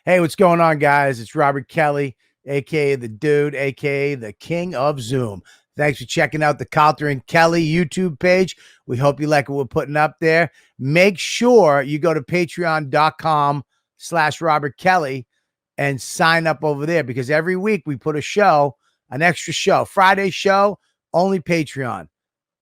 Hey, what's going on, guys? It's Robert Kelly, aka the Dude, aka the King of Zoom. Thanks for checking out the Calta and Kelly YouTube page. We hope you like what we're putting up there. Make sure you go to patreon.com/Robert Kelly and sign up over there, because every week we put a show, an extra show. Friday show, only Patreon.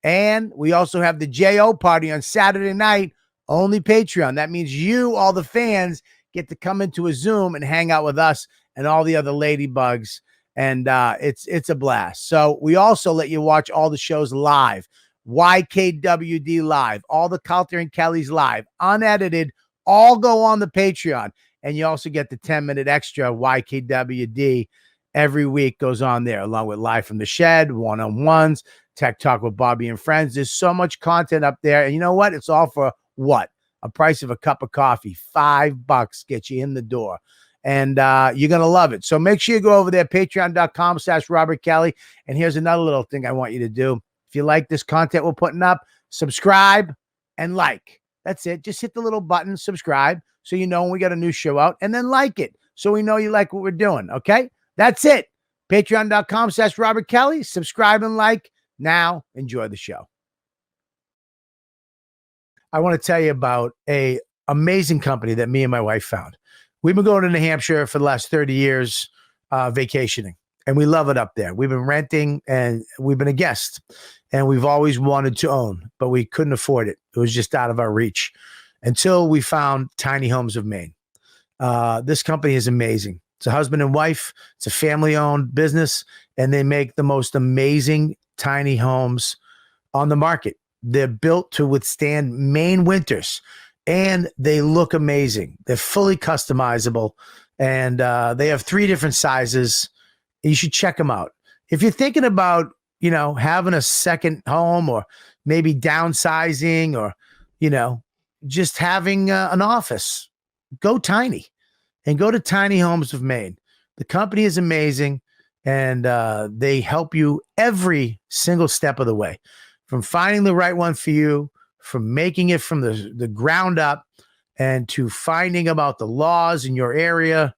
And we also have the JO party on Saturday night, only Patreon. That means you, all the fans, get to come into a Zoom and hang out with us and all the other ladybugs. And it's a blast. So we also let you watch all the shows live. YKWD live, all the Calta and Kelly's live, unedited, all go on the Patreon. And you also get the 10-minute extra YKWD every week goes on there, along with Live from the Shed, one-on-ones, Tech Talk with Bobby and Friends. There's so much content up there. And you know what? It's all for what? A price of a cup of coffee. $5 get you in the door. And you're going to love it. So make sure you go over there, patreon.com/Robert Kelly. And here's another little thing I want you to do. If you like this content we're putting up, subscribe and like. That's it. Just hit the little button, subscribe, so you know when we got a new show out, and then like it so we know you like what we're doing. Okay? That's it. Patreon.com/Robert Kelly. Subscribe and like. Now, enjoy the show. I want to tell you about an amazing company that me and my wife found. We've been going to New Hampshire for the last 30 years, vacationing, and we love it up there. We've been renting, and we've been a guest, and we've always wanted to own, but we couldn't afford it. It was just out of our reach until we found Tiny Homes of Maine. This company is amazing. It's a husband and wife. It's a family-owned business, and they make the most amazing tiny homes on the market. They're built to withstand Maine winters, and they look amazing. They're fully customizable, and they have 3 different sizes. You should check them out. If you're thinking about, having a second home, or maybe downsizing, or, just having an office, go tiny and go to Tiny Homes of Maine. The company is amazing, and they help you every single step of the way, from finding the right one for you, from making it from the ground up, and to finding about the laws in your area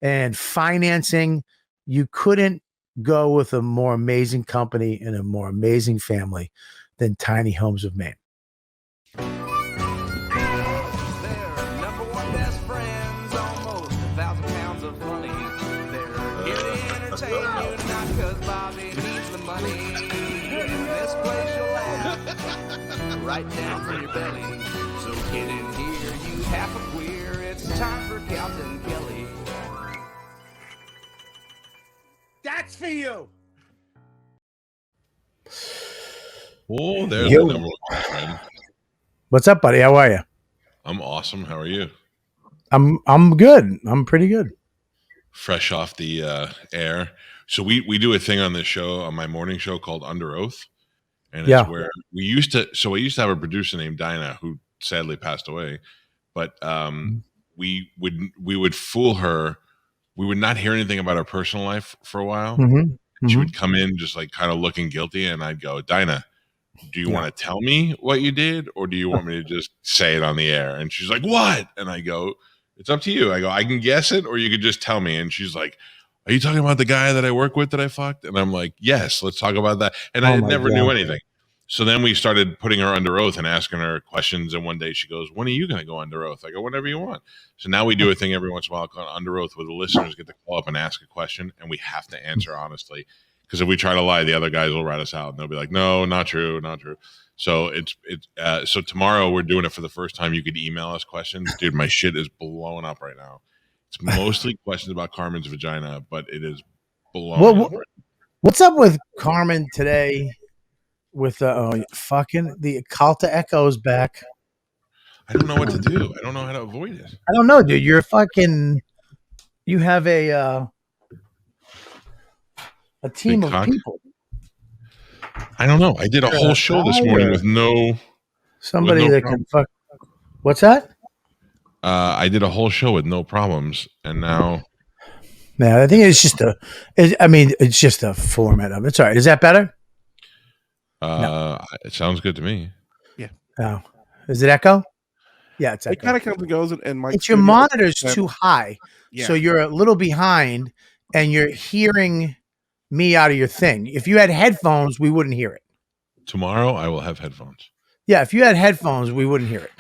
and financing. You couldn't go with a more amazing company and a more amazing family than Tiny Homes of Maine. Right down for your belly. So get in here, you half a queer. It's time for Calta and Kelly. That's for you. Oh, there's the number one friend. What's up, buddy? How are you? I'm awesome. How are you? I'm good. I'm pretty good. Fresh off the air. So we do a thing on this show, on my morning show, called Under Oath. And it's where we used to have a producer named Dinah, who sadly passed away. But we would fool her. We would not hear anything about her personal life for a while. She would come in just like kind of looking guilty, and I'd go, Dinah, do you want to tell me what you did, or do you want me to just say it on the air? And she's like, what? And I go, it's up to you. I go, I can guess it, or you could just tell me. And she's like, are you talking about the guy that I work with that I fucked? And I'm like, yes, let's talk about that. And I never knew anything. So then we started putting her under oath and asking her questions. And one day she goes, when are you going to go under oath? I go, whenever you want. So now we do a thing every once in a while called Under Oath, where the listeners get to call up and ask a question, and we have to answer honestly. Because if we try to lie, the other guys will rat us out, and they'll be like, no, not true, not true. So so tomorrow we're doing it for the first time. You could email us questions. Dude, my shit is blowing up right now. It's mostly questions about Carmen's vagina, but it is blowing up. What's up with Carmen today? With the Calta Echo's back. I don't know what to do. I don't know how to avoid it. I don't know, dude. You have a team of people. I don't know. I did a whole show this morning with somebody that can fuck. What's that? I did a whole show with no problems, and now. Man, I think it's just a format of it. It's all right. Is that better? No. It sounds good to me. Yeah. Oh, is it echo? Yeah, it's It echoing. kind of comes and goes, and my It's your studio- monitor's too high. Yeah. So you're a little behind and you're hearing me out of your thing. If you had headphones, we wouldn't hear it. Tomorrow I will have headphones. Yeah, if you had headphones, we wouldn't hear it.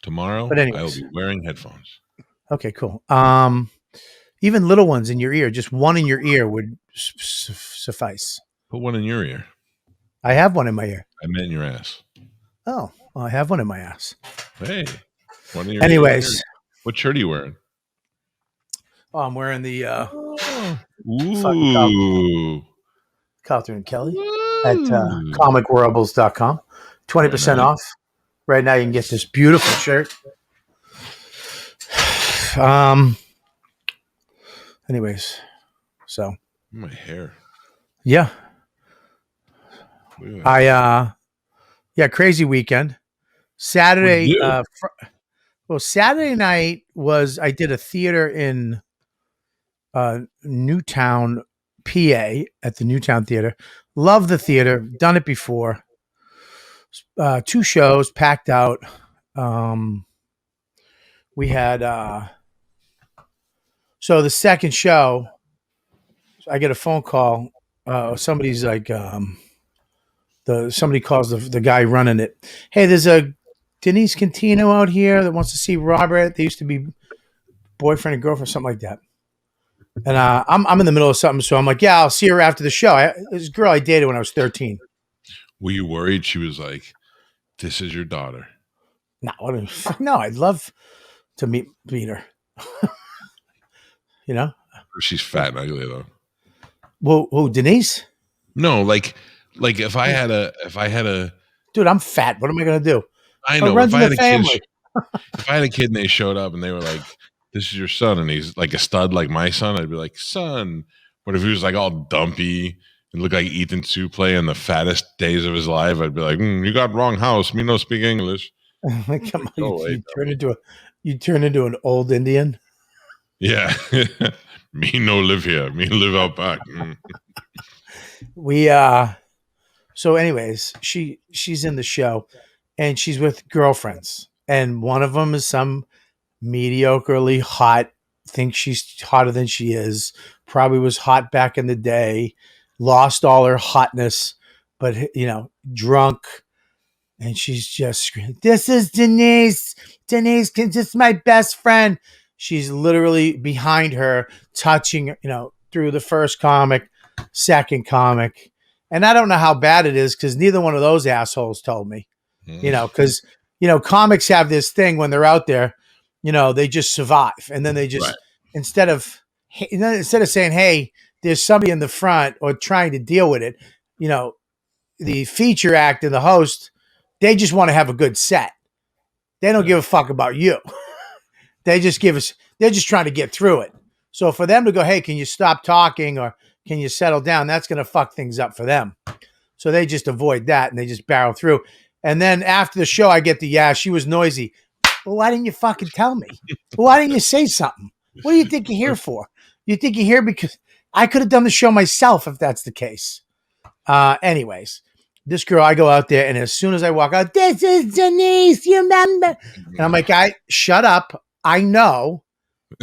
Tomorrow But I will anyways. be wearing headphones. Okay, cool. Even little ones in your ear, just one in your ear would suffice. Put one in your ear. I have one in my ear. I meant your ass. Oh, well, I have one in my ass. Hey, one in your Anyways. ear. What shirt are you wearing? Oh, I'm wearing the Ooh. Calta and Kelly at comicworlds.com. 20% Very nice. off. Right now you can get this beautiful shirt. Anyways, so My hair. yeah. Look at that. Yeah, crazy weekend. Saturday, What'd you Saturday night was I did a theater in Newtown, PA at the Newtown Theater. Love the theater. Done it before. 2 shows packed out. We had so the second show, I get a phone call. Somebody's like somebody calls the guy running it. Hey, there's a Denise Cantino out here that wants to see Robert. They used to be boyfriend and girlfriend, something like that. And I'm in the middle of something, so I'm like, yeah, I'll see her after the show. This girl I dated when I was 13. Were you worried she was like, this is your daughter? No, I'd love to meet her. You know? Or she's fat and ugly though. Well, who, Denise? No, like if I had a Dude, I'm fat. What am I gonna do? I know runs if I in had the a kid, family. if I had a kid and they showed up and they were like, this is your son, and he's like a stud like my son, I'd be like, son. But if he was like all dumpy and looked like Ethan Suplee in the fattest days of his life, I'd be like, you got wrong house. Me no speak English. Come on, Go away, you turn into an old Indian. Yeah. Me no live here. Me live out back. We so anyways, she's in the show and she's with girlfriends, and one of them is some mediocrely hot, thinks she's hotter than she is, probably was hot back in the day, lost all her hotness, but drunk. And she's just screaming, this is Denise. Denise, this is my best friend. She's literally behind her, touching, through the first comic, second comic. And I don't know how bad it is because neither one of those assholes told me, because, comics have this thing when they're out there, they just survive. And then they just, Right. instead of saying, hey, there's somebody in the front or trying to deal with it, the feature act and the host, they just want to have a good set. They don't give a fuck about you. They're just trying to get through it. So for them to go, hey, can you stop talking or can you settle down? That's going to fuck things up for them. So they just avoid that and they just barrel through. And then after the show, I get she was noisy. Well, why didn't you fucking tell me? Why didn't you say something? What do you think you're here for? You think you're here because I could have done the show myself if that's the case. Anyways, this girl, I go out there, and as soon as I walk out, this is Denise, you remember? And I'm like, shut up. I know.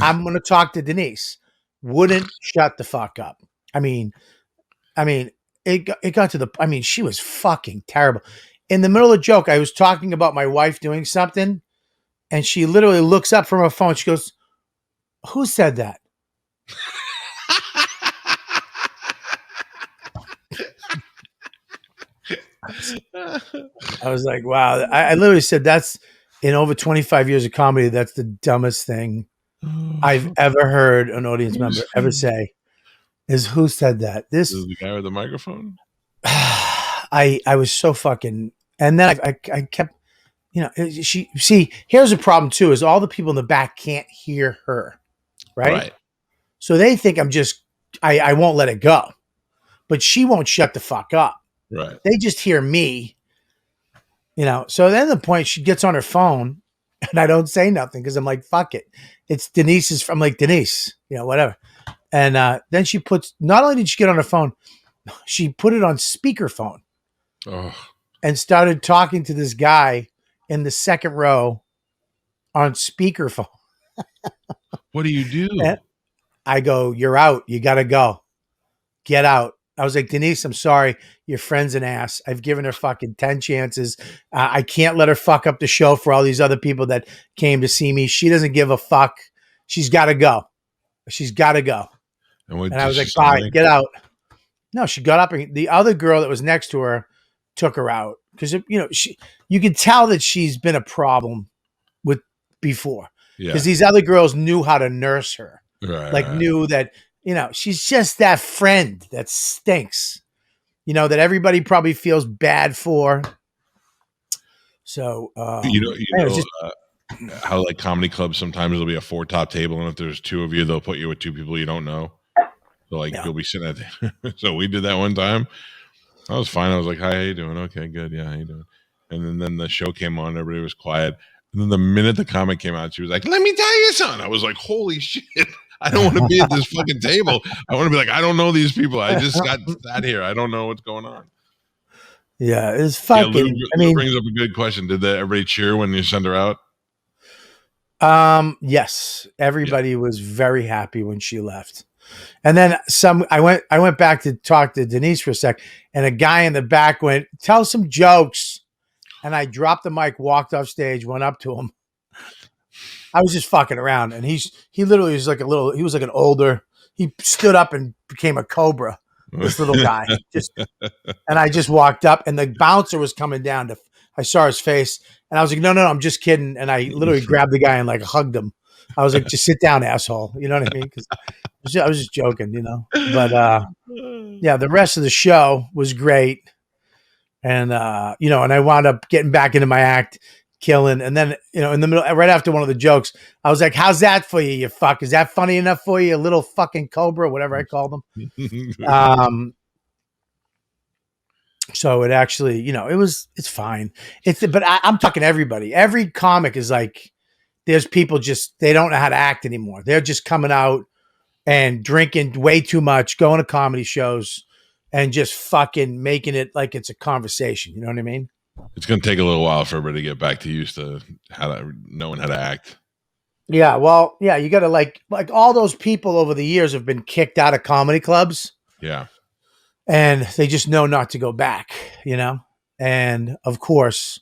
I'm going to talk to Denise. Wouldn't shut the fuck up. I mean, it got to the, she was fucking terrible. In the middle of the joke, I was talking about my wife doing something, and she literally looks up from her phone. She goes, who said that? I was like, wow. I literally said that's, in over 25 years of comedy, that's the dumbest thing I've ever heard an audience member ever say, is who said that? This is the guy with the microphone. I was so fucking, and then I kept, here's a problem too, is all the people in the back can't hear her. Right. So they think I won't let it go, but she won't shut the fuck up. Right. They just hear me, So then the point, she gets on her phone and I don't say nothing because I'm like, fuck it. It's Denise's. I'm like, Denise, whatever. And then she not only did she get on her phone, she put it on speakerphone and started talking to this guy in the second row on speakerphone. What do you do? And I go, "You're out. You got to go. Get out." I was like, "Denise, I'm sorry. Your friend's an ass. I've given her fucking 10 chances. I can't let her fuck up the show for all these other people that came to see me. She doesn't give a fuck. She's got to go. She's got to go." And I was like, "All right, get out." No, she got up, and the other girl that was next to her took her out because, you could tell that she's been a problem with before, because these other girls knew how to nurse her, knew that, she's just that friend that stinks, that everybody probably feels bad for. So, how like comedy clubs, sometimes there'll be a 4 top table, and if there's 2 of you, they'll put you with 2 people you don't know. So you'll be sitting at so we did that one time. I was fine. I was like, "Hi, how you doing?" "Okay, good. Yeah, how you doing?" And then the show came on, everybody was quiet. And then the minute the comic came out, she was like, "Let me tell you something." I was like, "Holy shit. I don't want to be at this fucking table. I want to be like, I don't know these people. I just got sat here. I don't know what's going on." Yeah, it's fucking. Lou brings up a good question. Did everybody cheer when you sent her out? Yes, everybody was very happy when she left. And then I went back to talk to Denise for a sec, and a guy in the back went, "Tell some jokes." And I dropped the mic, walked off stage, went up to him. I was just fucking around, and he literally was he was like an older, he stood up and became a cobra, this little guy. And I just walked up, and the bouncer was coming down I saw his face, and I was like, no, I'm just kidding. And I literally grabbed the guy and hugged him. I was like, "Just sit down, asshole." You know what I mean? Because I was just joking, But yeah, the rest of the show was great. And, and I wound up getting back into my act, killing. And then, in the middle, right after one of the jokes, I was like, "How's that for you, you fuck? Is that funny enough for you? A little fucking cobra," whatever I called him. So it actually, it's fine. But I'm talking everybody. Every comic is like, there's people they don't know how to act anymore. They're just coming out and drinking way too much, going to comedy shows, and just fucking making it like it's a conversation. You know what I mean? It's going to take a little while for everybody to get back to used to knowing how to act. Yeah. Well, yeah, you got to like all those people over the years have been kicked out of comedy clubs. Yeah. And they just know not to go back, And of course,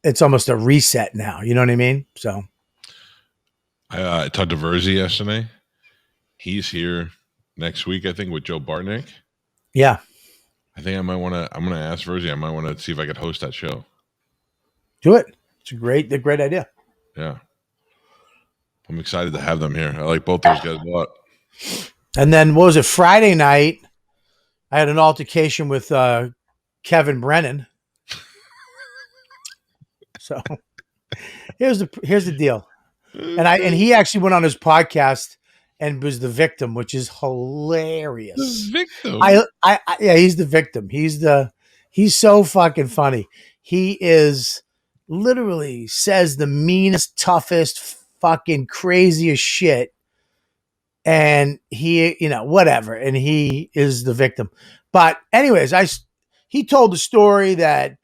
it's almost a reset now. You know what I mean? So I talked to Verzi yesterday. He's here next week, I think, with Joe Bartnick. Yeah. I think I'm going to ask Verzi. I might want to see if I could host that show. Do it. It's a great idea. Yeah. I'm excited to have them here. I like both those guys a lot. And then what was it? Friday night, I had an altercation with Kevin Brennan. So here's the deal. And he actually went on his podcast and was the victim, which is hilarious. The victim. Yeah, he's the victim. He's so fucking funny. He is literally says the meanest, toughest, fucking craziest shit. And he, whatever. And he is the victim. But anyways, he told the story that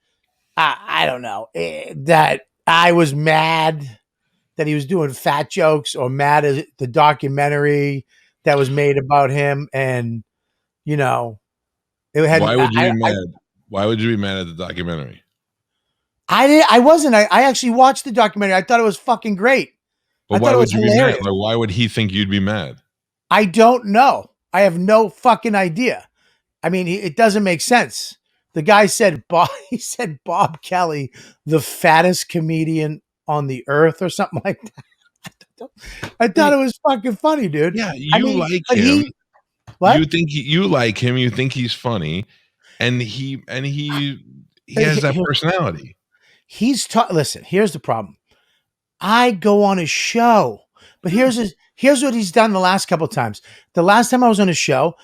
I don't know, that I was mad that he was doing fat jokes, or mad at the documentary that was made about him. And, it had. Why would you be mad? Why would you be mad at the documentary? I wasn't. I actually watched the documentary. I thought it was fucking great. But why would you be mad? Like, why would he think you'd be mad? I don't know. I have no fucking idea. I mean, it doesn't make sense. The guy said Bob Kelly, the fattest comedian on the earth, or something like that. I thought it was fucking funny, dude. Yeah, like him. What? You think you like him? You think he's funny, and he has that personality. Listen, here's the problem. I go on his show, but here's what he's done the last couple of times. The last time I was on his show,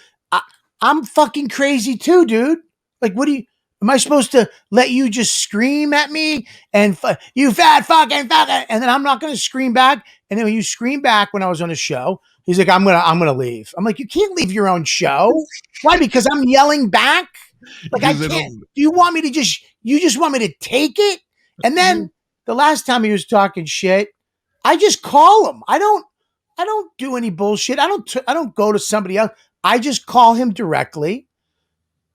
I'm fucking crazy too, dude. Like, am I supposed to let you just scream at me and you fat fucking, and then I'm not going to scream back? And then when you scream back when I was on a show, he's like, I'm going to leave. I'm like, you can't leave your own show. Why? Because I'm yelling back? Like, I can't. Do you want me to you just want me to take it And then the last time he was talking shit, I just call him. I don't do any bullshit. I don't go to somebody else. I just call him directly.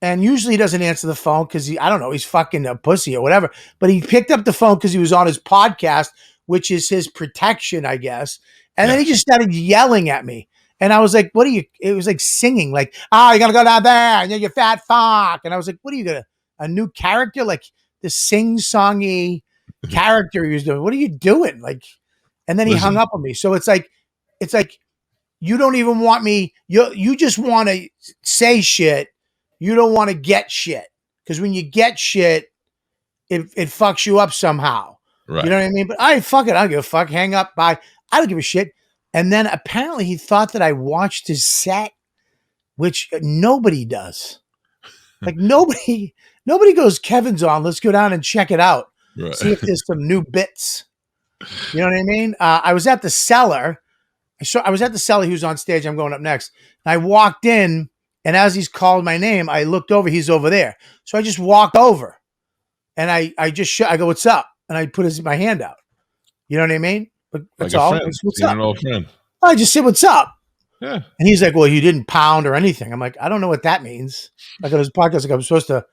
And usually he doesn't answer the phone because I don't know, he's fucking a pussy or whatever. But he picked up the phone because he was on his podcast, which is his protection, I guess. And then he just started yelling at me. And I was like, what are you? It was like singing, like, oh, you're going to go down there and you fat fuck. And I was like, what are you going to, a new character? Like the sing-songy character he was doing. What are you doing? Like, and then he hung up on me. So it's like, you don't even want me. You just want to say shit. You don't want to get shit. Because when you get shit, it fucks you up somehow. Right. You know what I mean? But fuck it. I don't give a fuck. Hang up. Bye. I don't give a shit. And then apparently he thought that I watched his set, which nobody does. Like nobody goes, Kevin's on. Let's go down and check it out. Right. See if there's some new bits. You know what I mean? I was at the cellar. I was at the cellar. He was on stage. I'm going up next. And I walked in, and as he's called my name, I looked over. He's over there. So I just walked over, and I go, what's up? And I put my hand out. You know what I mean? But that's all. What's up? An old friend. I just said, what's up? Yeah. And he's like, well, you didn't pound or anything. I'm like, I don't know what that means. Like on his podcast, like I'm supposed to,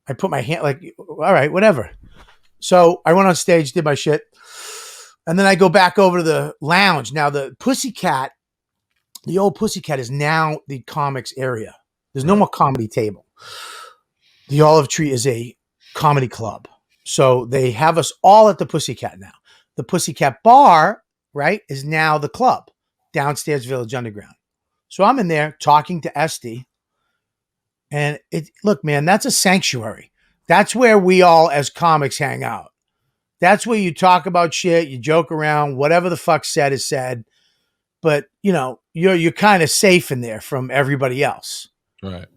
I put my hand, like, all right, whatever. So I went on stage, did my shit. And then I go back over to the lounge. Now the Pussycat, the old Pussycat is now the comics area. There's no more comedy table. The Olive Tree is a comedy club. So they have us all at the Pussycat now. The Pussycat Bar, right, is now the club, downstairs Village Underground. So I'm in there talking to Esty. And look, man, that's a sanctuary. That's where we all as comics hang out. That's where you talk about shit, you joke around, whatever the fuck said is said. But, you know, you're kind of safe in there from everybody else. Right.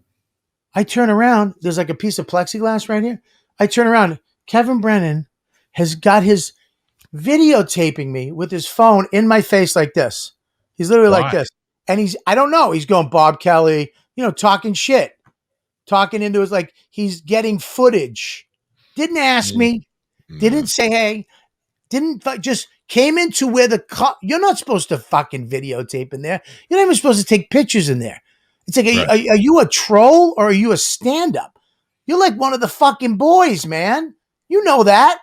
I turn around, there's like a piece of plexiglass right here. I turn around, Kevin Brennan has got his videotaping me with his phone in my face like this. He's literally like this. And I don't know, he's going Bob Kelly, you know, talking shit. Talking into his, like, he's getting footage. Didn't ask me. Didn't say, hey. Didn't, just came into where you're not supposed to fucking videotape in there. You're not even supposed to take pictures in there. It's like, are you a troll or are you a stand-up? You're like one of the fucking boys, man. You know that.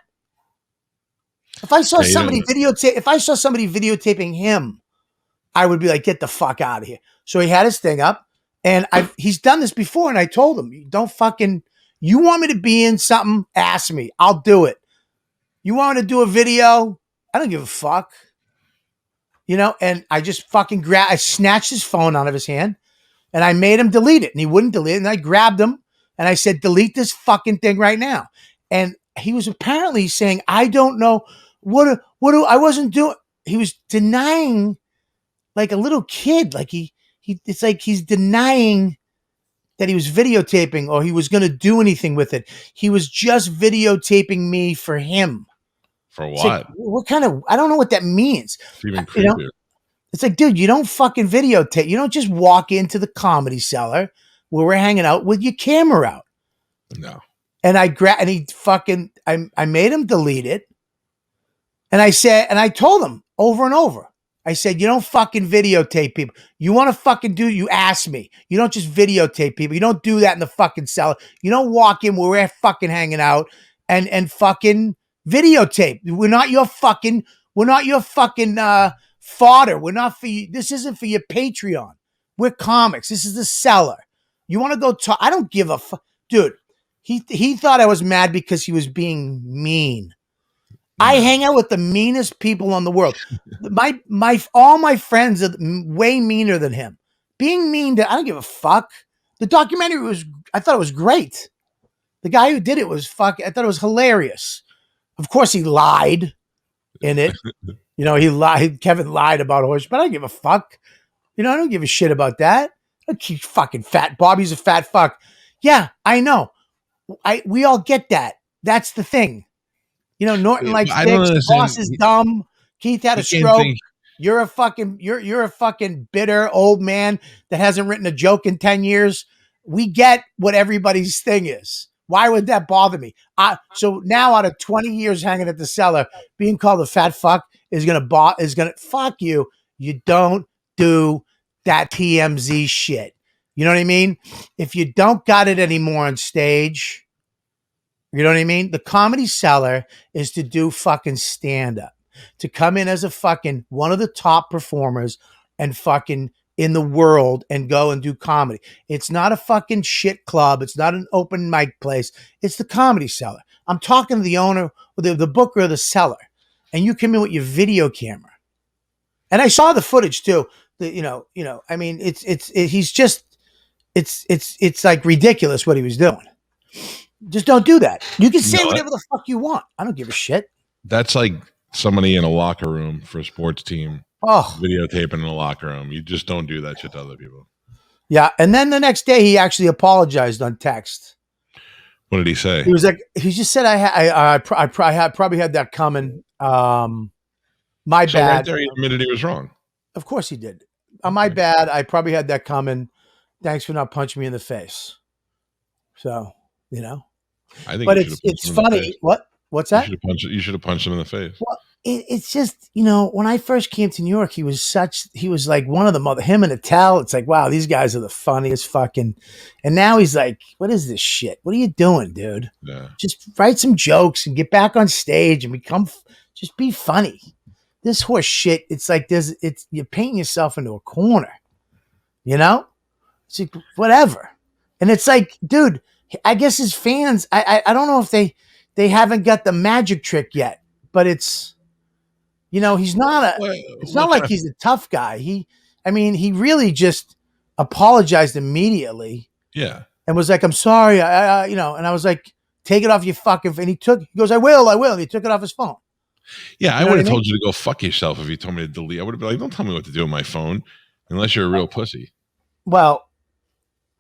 If I saw somebody videotaping him, I would be like, get the fuck out of here. So he had his thing up, and he's done this before, and I told him, you want me to be in something? Ask me. I'll do it. You want me to do a video? I don't give a fuck. You know, and I just fucking I snatched his phone out of his hand, and I made him delete it, and he wouldn't delete it, and I grabbed him, and I said, delete this fucking thing right now. And he was apparently saying, I don't know I wasn't doing. He was denying like a little kid. Like it's like he's denying that he was videotaping or he was going to do anything with it. He was just videotaping me for him. For what? Like, what kind of, I don't know what that means. It's even creepier. You know? It's like, dude, you don't fucking videotape. You don't just walk into the Comedy Cellar where we're hanging out with your camera out. No. And I made him delete it. And I told him over and over, I said, you don't fucking videotape people. You want to fucking you ask me. You don't just videotape people. You don't do that in the fucking cellar. You don't walk in where we're fucking hanging out and fucking videotape. We're not your fucking fodder. We're not for you. This isn't for your Patreon. We're comics. This is the cellar. You want to go talk? I don't give a fuck. Dude, he thought I was mad because he was being mean. I hang out with the meanest people in the world. All my friends are way meaner than him. Being mean I don't give a fuck. The documentary I thought it was great. The guy who did it I thought it was hilarious. Of course he lied in it. You know, he lied. Kevin lied about horse, but I don't give a fuck. You know, I don't give a shit about that. Fucking fat. Bobby's a fat fuck. Yeah, I know. We all get that. That's the thing. You know, Norton likes dicks. Boss is dumb. Keith had a stroke. You're a fucking bitter old man that hasn't written a joke in 10 years. We get what everybody's thing is. Why would that bother me? So now out of 20 years hanging at the cellar, being called a fat fuck is gonna fuck you. You don't do that TMZ shit. You know what I mean? If you don't got it anymore on stage, you know what I mean? The Comedy Cellar is to do fucking stand up, to come in as a fucking one of the top performers and fucking in the world and go and do comedy. It's not a fucking shit club. It's not an open mic place. It's the Comedy Cellar. I'm talking to the owner, the booker of the cellar, and you come in with your video camera. And I saw the footage too. I mean, it's like ridiculous what he was doing. Just don't do that. You can say whatever the fuck you want. I don't give a shit. That's like somebody in a locker room for a sports team. Videotaping in a locker room. You just don't do that shit to other people. Yeah. And then the next day he actually apologized on text. What did he say? He was like, he just said, I probably had that coming. My So bad. right there, he admitted he was wrong. Of course he did. My bad. I probably had that coming. Thanks for not punching me in the face. So, I think, but it's funny. What's that? You should have punched him in the face. Well, it's just, when I first came to New York, he was like one of the him and Attell. It's like, wow, these guys are the funniest fucking, and now he's like, what is this shit? What are you doing, dude? Yeah. Just write some jokes and get back on stage and just be funny. This horse shit, it's like you're painting yourself into a corner, It's like, whatever. And it's like, dude, I guess his fans, I don't know if they haven't got the magic trick yet, but it's, he's not it's not like he's a tough guy. He really just apologized immediately. Yeah. And was like, I'm sorry. And I was like, take it off your fucking, and he goes, I will. And he took it off his phone. Yeah. I would have told you to go fuck yourself if you told me to delete. I would have been like, don't tell me what to do with my phone unless you're a real pussy. Well,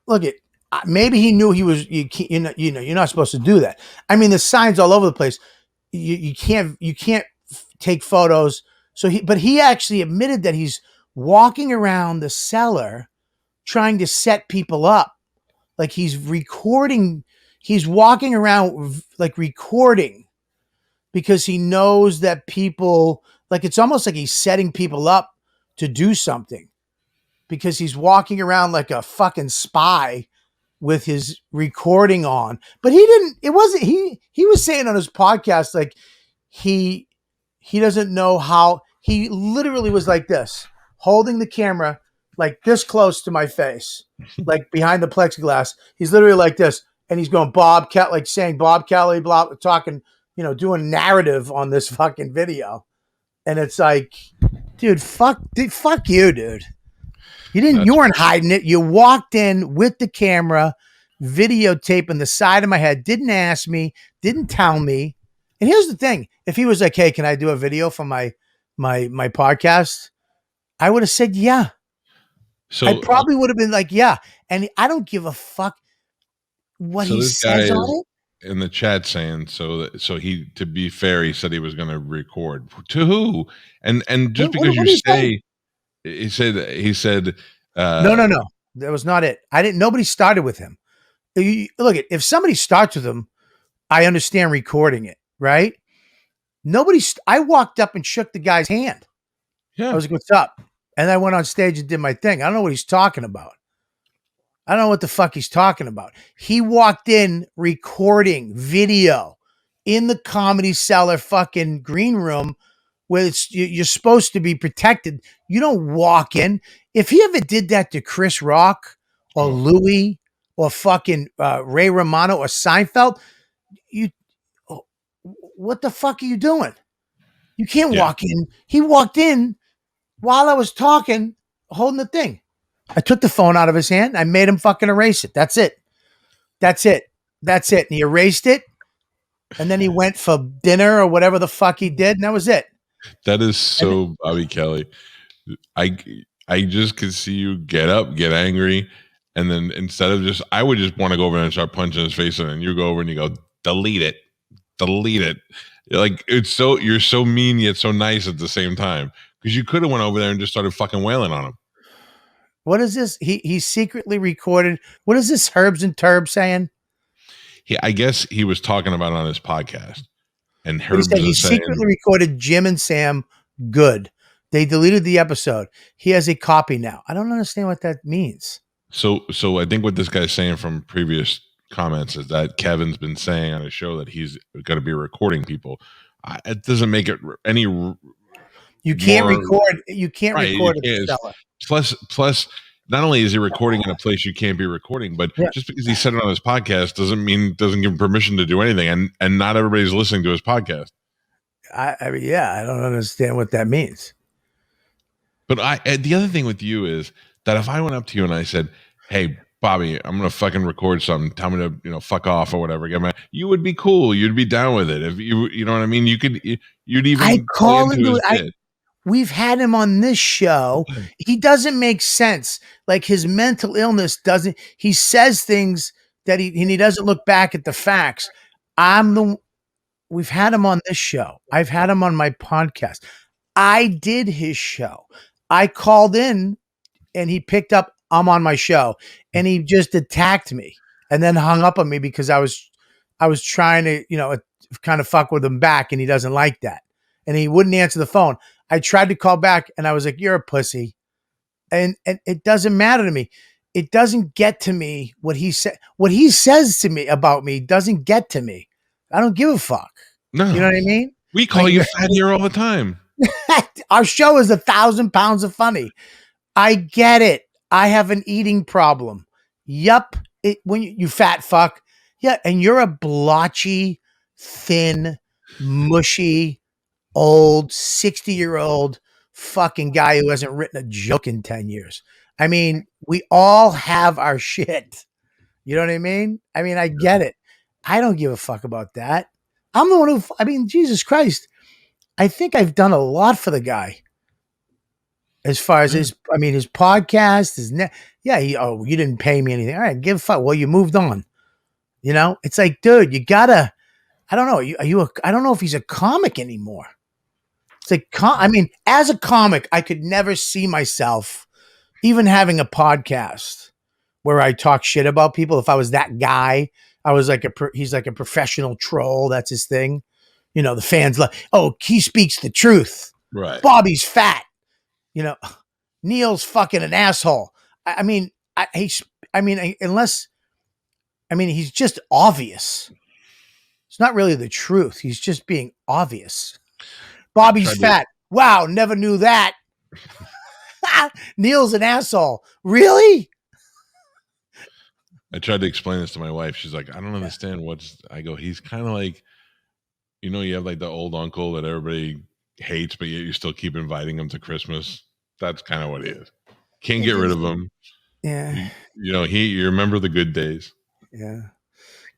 look maybe he knew you're not supposed to do that. I mean, there's signs all over the place. You can't take photos. But he actually admitted that he's walking around the cellar trying to set people up. Like he's recording. He's walking around like recording because he knows that people, like, it's almost like he's setting people up to do something because he's walking around like a fucking spy with his recording on. But he was saying on his podcast, like he doesn't know how. He literally was like this, holding the camera like this close to my face, like behind the plexiglass. He's literally like this. And he's going Bob Kelly, like saying Bob Kelly, blah, talking, doing narrative on this fucking video. And it's like, dude, fuck you, dude. You weren't hiding it. You walked in with the camera, videotaping the side of my head, didn't ask me, didn't tell me. And here's the thing. If he was like, hey, can I do a video for my podcast? I would have said, yeah. So I probably would have been like, yeah. And I don't give a fuck what he says on it. In the chat saying, so he, to be fair, he said he was going to record. To who? And just because you say, he said, no, that was not it. Nobody started with him. Look, if somebody starts with him, I understand recording it, right? I walked up and shook the guy's hand. Yeah. I was like, what's up? And I went on stage and did my thing. I don't know what he's talking about. I don't know what the fuck he's talking about. He walked in recording video in the Comedy Cellar fucking green room where you're supposed to be protected. You don't walk in. If he ever did that to Chris Rock or Louis or fucking Ray Romano or Seinfeld, what the fuck are you doing? You can't walk in. He walked in while I was talking, holding the thing. I took the phone out of his hand. I made him fucking erase it. That's it. And he erased it. And then he went for dinner or whatever the fuck he did. And that was it. That is so Bobby Kelly. I just could see you get up, get angry. And then instead of I would just want to go over there and start punching his face. And then you go over and you go, delete it. Like, you're so mean yet so nice at the same time. Because you could have went over there and just started fucking wailing on him. What is this? He secretly recorded. What is this Herbs and Turbs saying? I guess he was talking about it on his podcast, and But he Herbs said he was saying, secretly recorded Jim and Sam good. They deleted the episode. He has a copy now. I don't understand what that means. so I think what this guy's saying from previous comments is that Kevin's been saying on his show that he's going to be recording people. It doesn't make it any. You can't more, record. You can't right, record you at the can't. cellar. Plus, not only is he recording in a place you can't be recording, but Yeah. just because he said it on his podcast doesn't give him permission to do anything. And not everybody's listening to his podcast. I mean, yeah, I don't understand what that means. But the other thing with you is that if I went up to you and I said, "Hey, Bobby, I'm gonna fucking record something. Tell me to fuck off or whatever," you would be cool. You'd be down with it. If you know what I mean. You'd even I call into him. his bit. We've had him on this show. He doesn't make sense. Like his mental illness doesn't. He says things that he doesn't look back at the facts. We've had him on this show. I've had him on my podcast. I did his show. I called in and he picked up, I'm on my show, and he just attacked me and then hung up on me because I was trying to, kind of fuck with him back, and he doesn't like that. And he wouldn't answer the phone. I tried to call back and I was like, "You're a pussy." And it doesn't matter to me. It doesn't get to me what he said. What he says to me about me doesn't get to me. I don't give a fuck. No. You know what I mean? We call you fat here all the time. Our show is 1,000 pounds of funny. I get it. I have an eating problem. Yup. When you fat fuck. Yeah. And you're a blotchy, thin, mushy, old 60-year-old fucking guy who hasn't written a joke in 10 years. I mean, we all have our shit. You know what I mean? I get it. I don't give a fuck about that. I'm the one who, Jesus Christ. I think I've done a lot for the guy. As far as his podcast, you didn't pay me anything. All right, give a fuck. Well, you moved on. It's like, dude, you gotta, I don't know. I don't know if he's a comic anymore. It's like, as a comic, I could never see myself even having a podcast where I talk shit about people. If I was that guy, I was like he's like a professional troll. That's his thing. The fans like, oh, he speaks the truth. Right. Bobby's fat. Neil's fucking an asshole. He's just obvious. It's not really the truth. He's just being obvious. Bobby's fat. Wow, never knew that. Neil's an asshole. Really? I tried to explain this to my wife. She's like, I don't understand I go, he's kind of like, you have like the old uncle that everybody hates, but yet you still keep inviting him to Christmas. That's kind of what he is. Can't get rid of him. Yeah. You remember the good days. Yeah.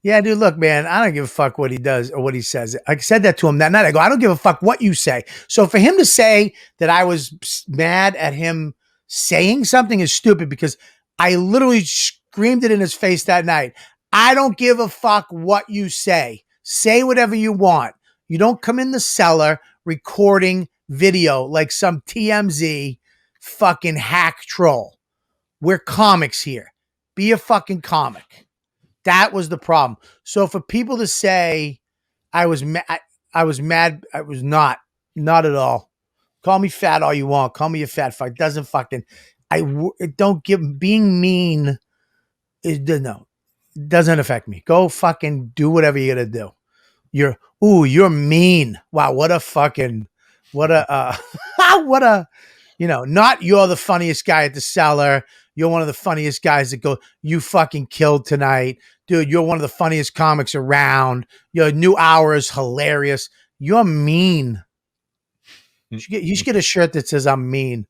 Yeah, dude, look, man, I don't give a fuck what he does or what he says. I said that to him that night. I go, I don't give a fuck what you say. So for him to say that I was mad at him saying something is stupid, because I literally screamed it in his face that night. I don't give a fuck what you say. Say whatever you want. You don't come in the cellar recording video like some TMZ fucking hack troll. We're comics here. Be a fucking comic. That was the problem. So for people to say I was mad, I was not at all. Call me fat all you want. Call me a fat fuck. Doesn't fucking, being mean doesn't affect me. Go fucking do whatever you gotta do. You're mean. Wow. What a, not you're the funniest guy at the cellar. You're one of the funniest guys that go, you fucking killed tonight. Dude, you're one of the funniest comics around. Your new hour is hilarious. You're mean. You should get a shirt that says I'm mean.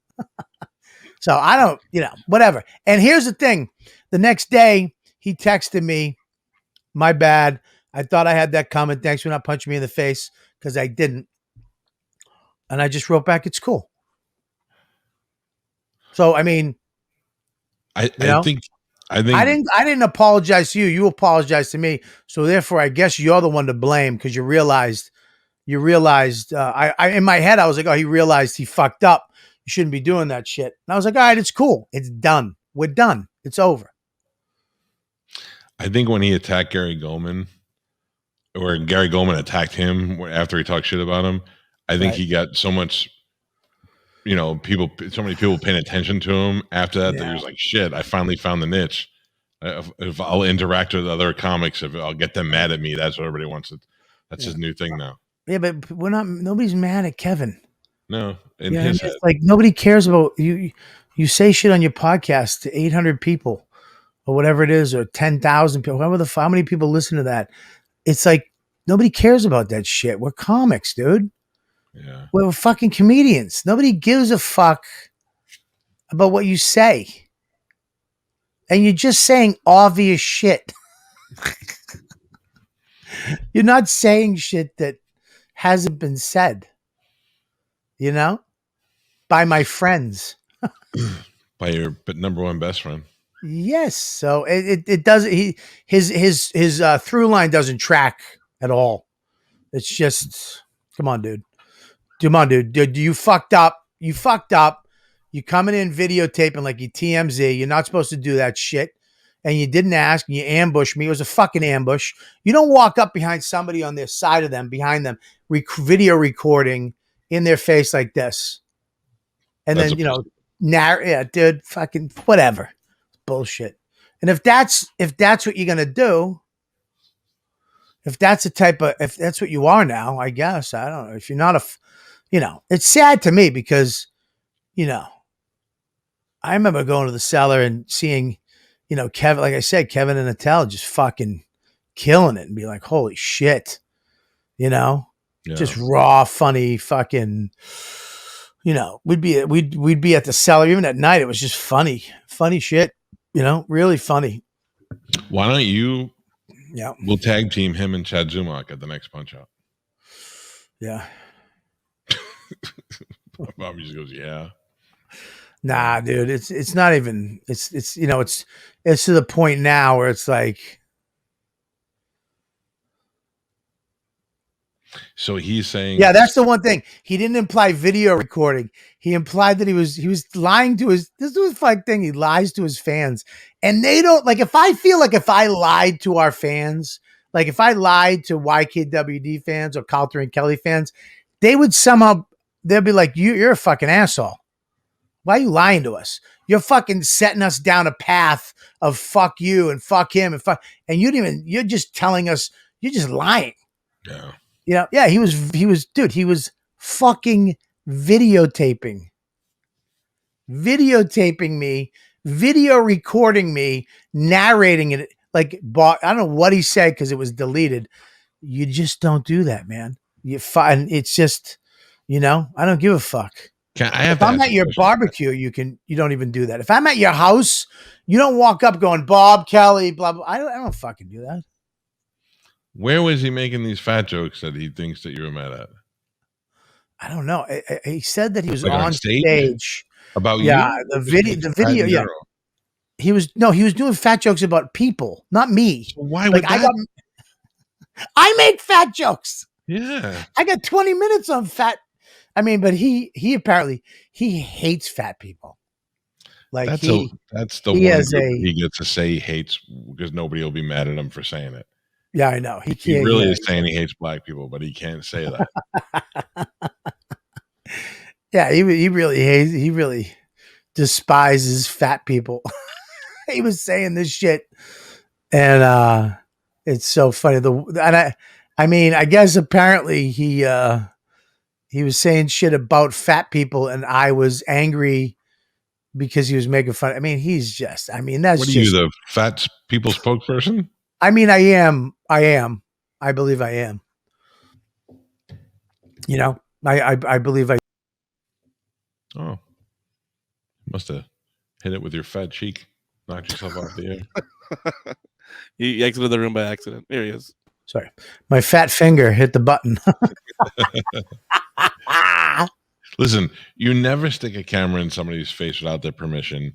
So I don't, whatever. And here's the thing. The next day, he texted me, my bad. I thought I had that comment. Thanks for not punching me in the face, because I didn't. And I just wrote back, it's cool. So, I think I didn't apologize to you. You apologized to me. So therefore, I guess you're the one to blame, because you realized, I in my head, I was like, oh, he realized he fucked up. You shouldn't be doing that shit. And I was like, all right, it's cool. It's done. We're done. It's over. I think when he attacked Gary Goldman, or Gary Goldman attacked him after he talked shit about him, I think he got so much, so many people paying attention to him after that he was like, shit, I finally found the niche. If I'll interact with other comics, if I'll get them mad at me, that's what everybody wants. That's his new thing now. Yeah, but nobody's mad at Kevin. No, in his head. It's like nobody cares about you. You say shit on your podcast to 800 people or whatever it is, or 10,000 people, how many people listen to that? It's like nobody cares about that shit. We're comics, dude. Yeah. We're fucking comedians. Nobody gives a fuck about what you say. And you're just saying obvious shit. You're not saying shit that hasn't been said, by my friends. By your number one best friend. Yes. So it doesn't, his through line doesn't track at all. It's just, come on, dude. Dude, you fucked up. You coming in videotaping like you TMZ. You're not supposed to do that shit. And you didn't ask, and you ambushed me. It was a fucking ambush. You don't walk up behind somebody on their side of them, behind them, video recording in their face like this. And That's then, dude, fucking whatever. Bullshit. And if that's what you're going to do, if that's what you are now, I guess, I don't know. If you're not it's sad to me because, I remember going to the cellar and seeing, Kevin, like I said, Kevin and Attell just fucking killing it and be like, holy shit, just raw, funny, fucking, we'd be at the cellar even at night. It was just funny shit, really funny. Why don't you? Yeah, we'll tag team him and Chad Zumach at the next Punch Out. Yeah. Bobby just goes, yeah. Nah, dude, it's not even, it's to the point now where it's like. So he's saying, yeah, that's the one thing. He didn't imply video recording. He implied that he was lying to this was a fun thing. He lies to his fans, and they don't like, if I lied to our fans, like if I lied to YKWd fans or Calta and Kelly fans, they'll be like, you're a fucking asshole. Why are you lying to us? You're fucking setting us down a path of fuck you and fuck him and you're just telling us, you're just lying. Yeah. Yeah, he was fucking videotaping me, video recording me, narrating it like, I don't know what he said because it was deleted. You just don't do that, man. It's just, I don't give a fuck. If I'm at your barbecue, you don't even do that. If I'm at your house, you don't walk up going, Bob Kelly, blah, blah. I don't fucking do that. Where was he making these fat jokes that he thinks that you were mad at? I don't know. He said that he was like on stage about you. The video. Yeah. He was doing fat jokes about people, not me. So why would I make fat jokes. Yeah. I got 20 minutes on fat. I mean, but he apparently he hates fat people. Like that's the one he gets to say he hates because nobody will be mad at him for saying it. Yeah, I know. He really is saying he hates black people, but he can't say that. Yeah, he really despises fat people. He was saying this shit, and it's so funny. I mean, I guess apparently he was saying shit about fat people, and I was angry because he was making fun. I mean, that's what are you, the fat people spokesperson? I mean, I am. I believe I am. I believe I. Oh, must have hit it with your fat cheek. Knocked yourself off the air. You exited the room by accident. There he is. Sorry, my fat finger hit the button. Listen, you never stick a camera in somebody's face without their permission.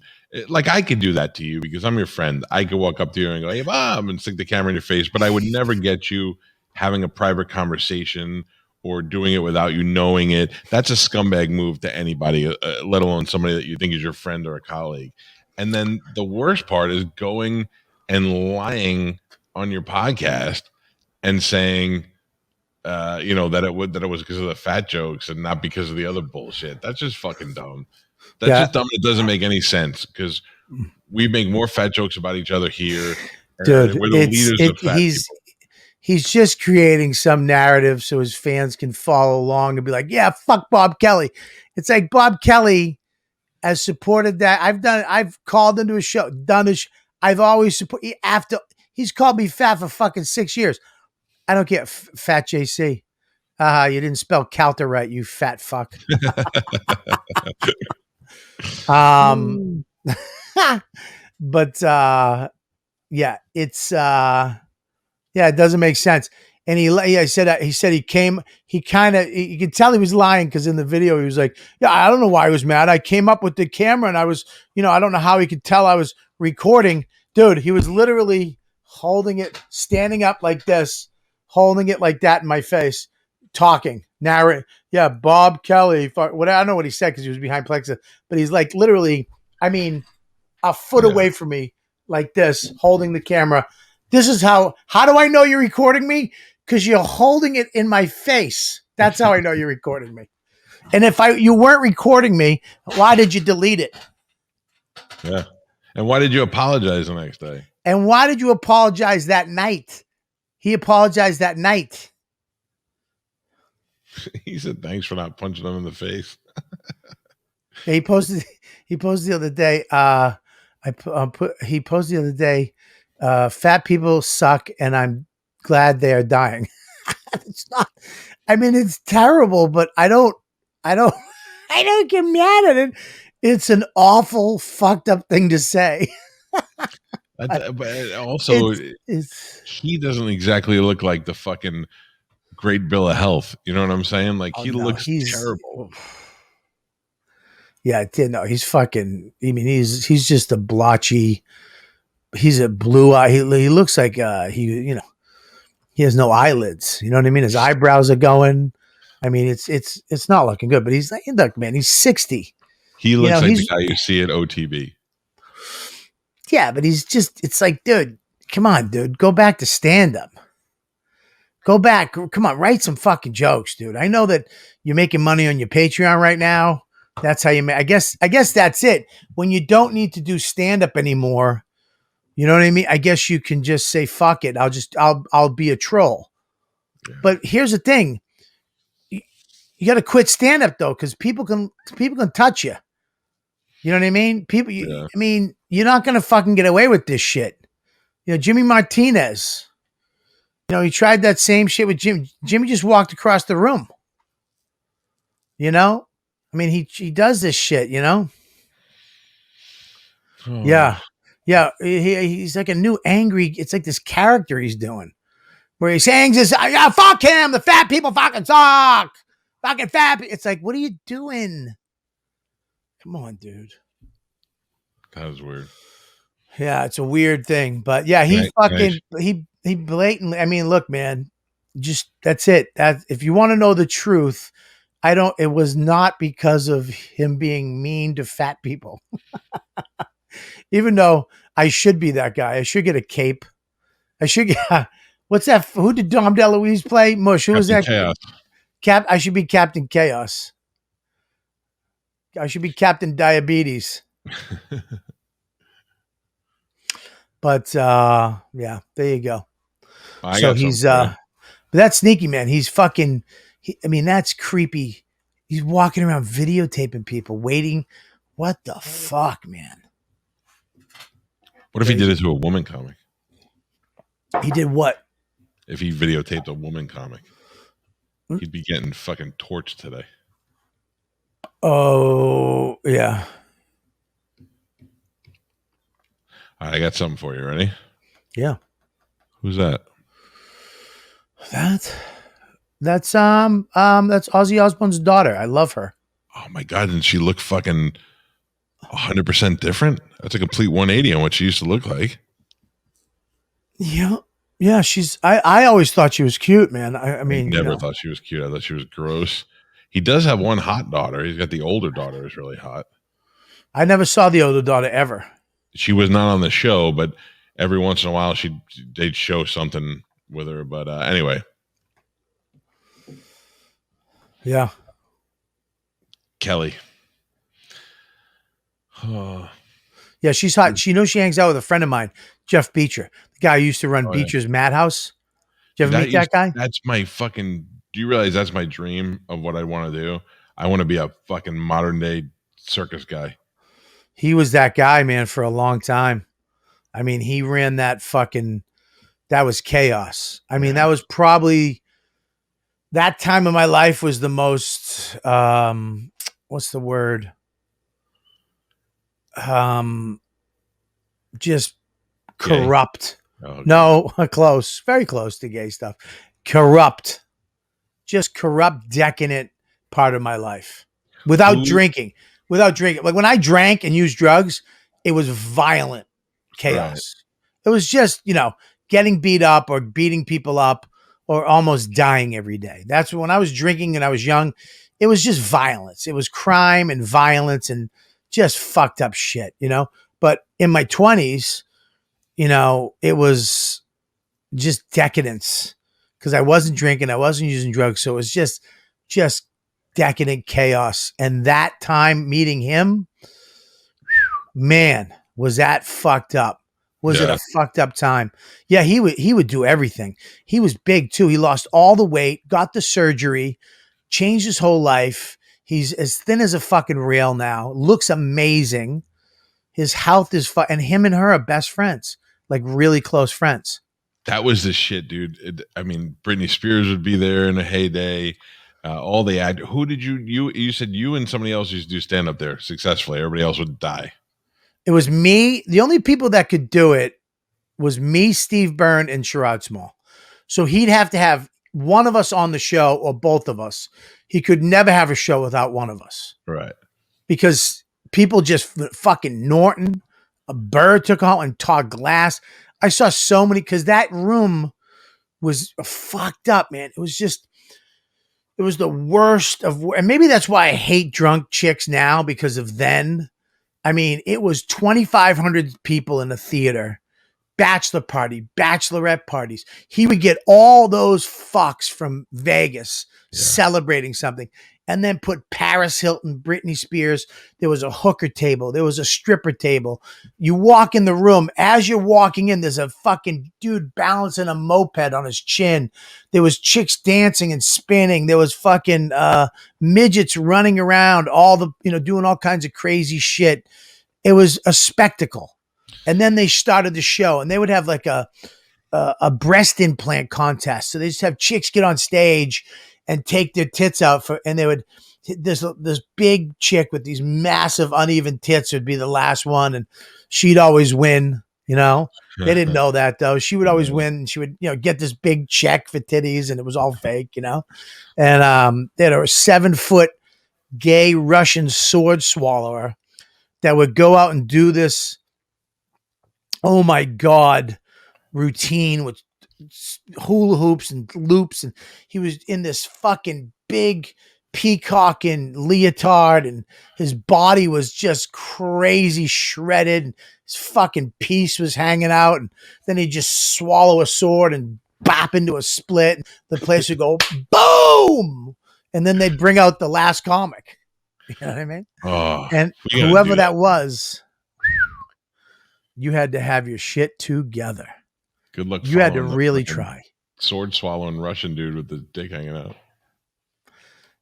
Like, I could do that to you because I'm your friend. I could walk up to you and go, hey, Bob, and stick the camera in your face, but I would never get you having a private conversation or doing it without you knowing it. That's a scumbag move to anybody, let alone somebody that you think is your friend or a colleague. And then the worst part is going and lying on your podcast and saying, that it was because of the fat jokes and not because of the other bullshit. That's just fucking dumb. That's just dumb. It doesn't make any sense because we make more fat jokes about each other here. Dude, we're the leaders of fat people. He's just creating some narrative so his fans can follow along and be like, yeah, fuck Bob Kelly. It's like Bob Kelly has supported that. I've called into a show, I've always supported after he's called me fat for fucking 6 years. I don't care. Fat JC. You didn't spell Calta right, you fat fuck. But yeah, it's it doesn't make sense. And he said he came, you could tell he was lying because in the video he was like, yeah, I don't know why he was mad. I came up with the camera and I was, I don't know how he could tell I was recording. Dude, he was literally holding it, standing up like this, holding it like that in my face, talking, narrating. Yeah, Bob Kelly. I don't know what he said because he was behind Plexa, but he's like literally, a foot away from me like this, holding the camera. This is how do I know you're recording me? Because you're holding it in my face. That's how I know you're recording me. And if you weren't recording me, why did you delete it? Yeah. And why did you apologize the next day? And why did you apologize that night? He apologized that night. He said, thanks for not punching him in the face. He posted the other day, he posted the other day, fat people suck and I'm glad they are dying. It's not, it's terrible, but I don't get mad at it. It's an awful fucked up thing to say. But also he doesn't exactly look like the fucking great bill of health. You know what I'm saying? Like he looks terrible. Yeah, no, he's fucking. He's just a blotchy. He's a blue eye. He looks like he has no eyelids. You know what I mean? His eyebrows are going. It's not looking good. But he's like, look, man, he's 60. He looks like the guy you see at OTB. Yeah, but it's like, dude, come on, dude, go back to stand up. Go back, come on, write some fucking jokes, dude. I know that you're making money on your Patreon right now. That's how you make. I guess that's it. When you don't need to do stand up anymore, you know what I mean? I guess you can just say fuck it. I'll be a troll. Yeah. But here's the thing: you got to quit stand up though, because people can touch you. You know what I mean? You're not gonna fucking get away with this shit. Jimmy Martinez. He tried that same shit with Jimmy. Jimmy just walked across the room. He does this shit, Oh. Yeah. Yeah. He's like a new angry, it's like this character he's doing where he sings this, yeah, fuck him. The fat people fucking suck. Fucking fat. It's like, what are you doing? Come on, dude. That was weird. Yeah, it's a weird thing, but yeah, he blatantly, look, man, just, that's it. If you want to know the truth, it was not because of him being mean to fat people. Even though I should be that guy. I should get a cape. I should get, what's that? Who did Dom DeLuise play? Mush. Who was that? Chaos. I should be Captain Chaos. I should be Captain Diabetes. But yeah, there you go. So he's but that's sneaky, man. He's fucking. That's creepy. He's walking around videotaping people, waiting. What the fuck, man? What if he did it to a woman comic? He did what? If he videotaped a woman comic, he'd be getting fucking torched today. Oh yeah. All right, I got something for you. Ready? Yeah. Who's that? That's Ozzy Osbourne's daughter. I love her. Oh my god, didn't she look fucking 100% different? That's a complete 180 on what she used to look like. Yeah. Yeah, I always thought she was cute, man. I never thought she was cute. I thought she was gross. He does have one hot daughter. He's got the older daughter who's really hot. I never saw the older daughter ever. She was not on the show, but every once in a while they'd show something with her. But anyway, Yeah. Kelly. Oh, Yeah, she's hot. She knows she hangs out with a friend of mine, Jeff Beecher, the guy who used to run yeah. Beecher's Madhouse. Did you ever meet that guy? That's my fucking. Do you realize that's my dream of what I want to do? I want to be a fucking modern day circus guy. He was that guy, man, for a long time. I mean, he ran that was chaos. I mean, that was probably, that time of my life was the most, what's the word? Just corrupt. Oh, okay. No, close, very close to gay stuff. Corrupt, just corrupt, decadent part of my life without drinking. Like when I drank and used drugs, it was violent chaos. Right. It was just, getting beat up or beating people up or almost dying every day. That's when I was drinking and I was young. It was just violence. It was crime and violence and just fucked up shit, But in my 20s, it was just decadence because I wasn't drinking, I wasn't using drugs. So it was just decadent chaos. And that time meeting him, man, was that fucked up. Was it a fucked up time? Yeah, he would do everything. He was big too. He lost all the weight, got the surgery, changed his whole life. He's as thin as a fucking rail now. Looks amazing. His health is and him and her are best friends, like really close friends. That was the shit, dude. I mean, Britney Spears would be there in a heyday. All the actors. Who did you said you and somebody else used to do stand up there successfully. Everybody else would die. It was me. The only people that could do it was me, Steve Byrne, and Sherrod Small. So he'd have to have one of us on the show or both of us. He could never have a show without one of us. Right. Because people just fucking Norton, a Bird took out and Todd Glass. I saw so many because that room was fucked up, man. It was the worst of, and maybe that's why I hate drunk chicks now because of then. I mean, it was 2,500 people in a theater, bachelor party, bachelorette parties. He would get all those fucks from Vegas celebrating something and then put Paris Hilton, Britney Spears. There was a hooker table. There was a stripper table. You walk in the room. As you're walking in, there's a fucking dude balancing a moped on his chin. There was chicks dancing and spinning. There was fucking midgets running around, doing all kinds of crazy shit. It was a spectacle. And then they started the show and they would have like a breast implant contest. So they just have chicks get on stage and take their tits out and they would, this big chick with these massive uneven tits would be the last one. And she'd always win, They didn't know that though. She would always win. And she would, get this big check for titties and it was all fake, And they had a 7-foot gay Russian sword swallower that would go out and do this, oh my God, routine with hula hoops and loops. And he was in this fucking big peacock and leotard and his body was just crazy shredded. And his fucking piece was hanging out. And then he'd just swallow a sword and bop into a split. And the place would go boom. And then they'd bring out the last comic. You know what I mean? Oh, and whoever that was, you had to have your shit together. Good luck. You had to really try. Sword swallowing Russian dude with the dick hanging out.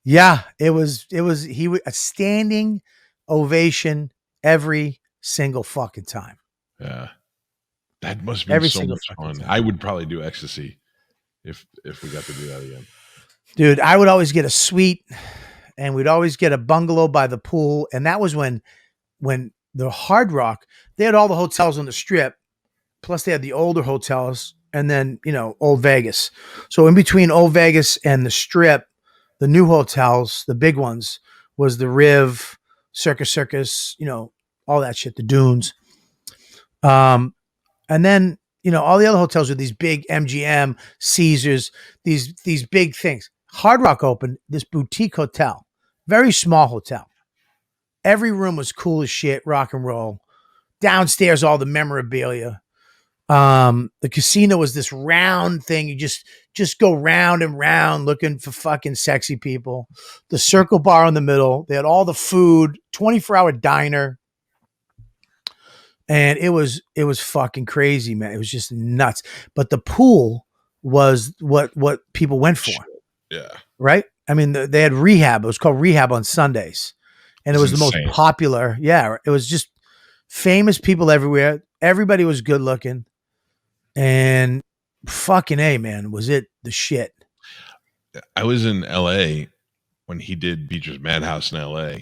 Yeah, it was a standing ovation every single fucking time. Yeah. That must be so much fun. Time. I would probably do ecstasy if we got to do that again. Dude, I would always get a suite and we'd always get a bungalow by the pool. And that was when the Hard Rock, they had all the hotels on the Strip. Plus they had the older hotels and then, Old Vegas. So in between Old Vegas and the Strip, the new hotels, the big ones, was the Riv, Circus, all that shit, the Dunes. And then, all the other hotels were these big MGM, Caesars, these big things. Hard Rock opened this boutique hotel, very small hotel. Every room was cool as shit, rock and roll. Downstairs, all the memorabilia. The casino was this round thing. You just go round and round looking for fucking sexy people. The circle bar in the middle. They had all the food, 24-hour diner. And it was fucking crazy, man. It was just nuts. But the pool was what people went for. Yeah. Right? I mean, they had rehab. It was called rehab on Sundays. And it was the most popular. Yeah. It was just famous people everywhere. Everybody was good looking. And fucking A, man, was it the shit. I was in LA when he did Beecher's Madhouse in LA.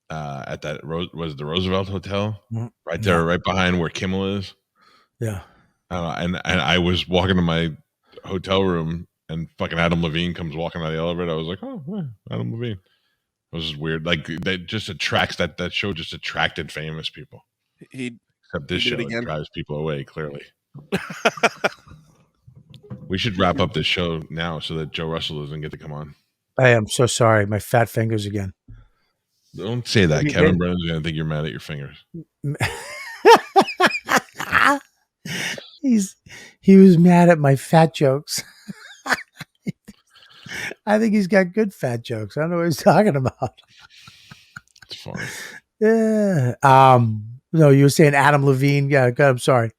At that was the Roosevelt Hotel right there, right behind where Kimmel is. Yeah. And I was walking to my hotel room and fucking Adam Levine comes walking out of the elevator. I was like, oh, yeah, Adam Levine. It was just weird. Like that just attracts that show just attracted famous people. Except this show drives people away, clearly. We should wrap up this show now so that Joe Russell doesn't get to come on. I am so sorry. My fat fingers again. Don't say that. Kevin Brennan's going to think you're mad at your fingers. He was mad at my fat jokes. I think he's got good fat jokes. I don't know what he's talking about. It's fine. Yeah. No, you were saying Adam Levine. Yeah, God, I'm sorry.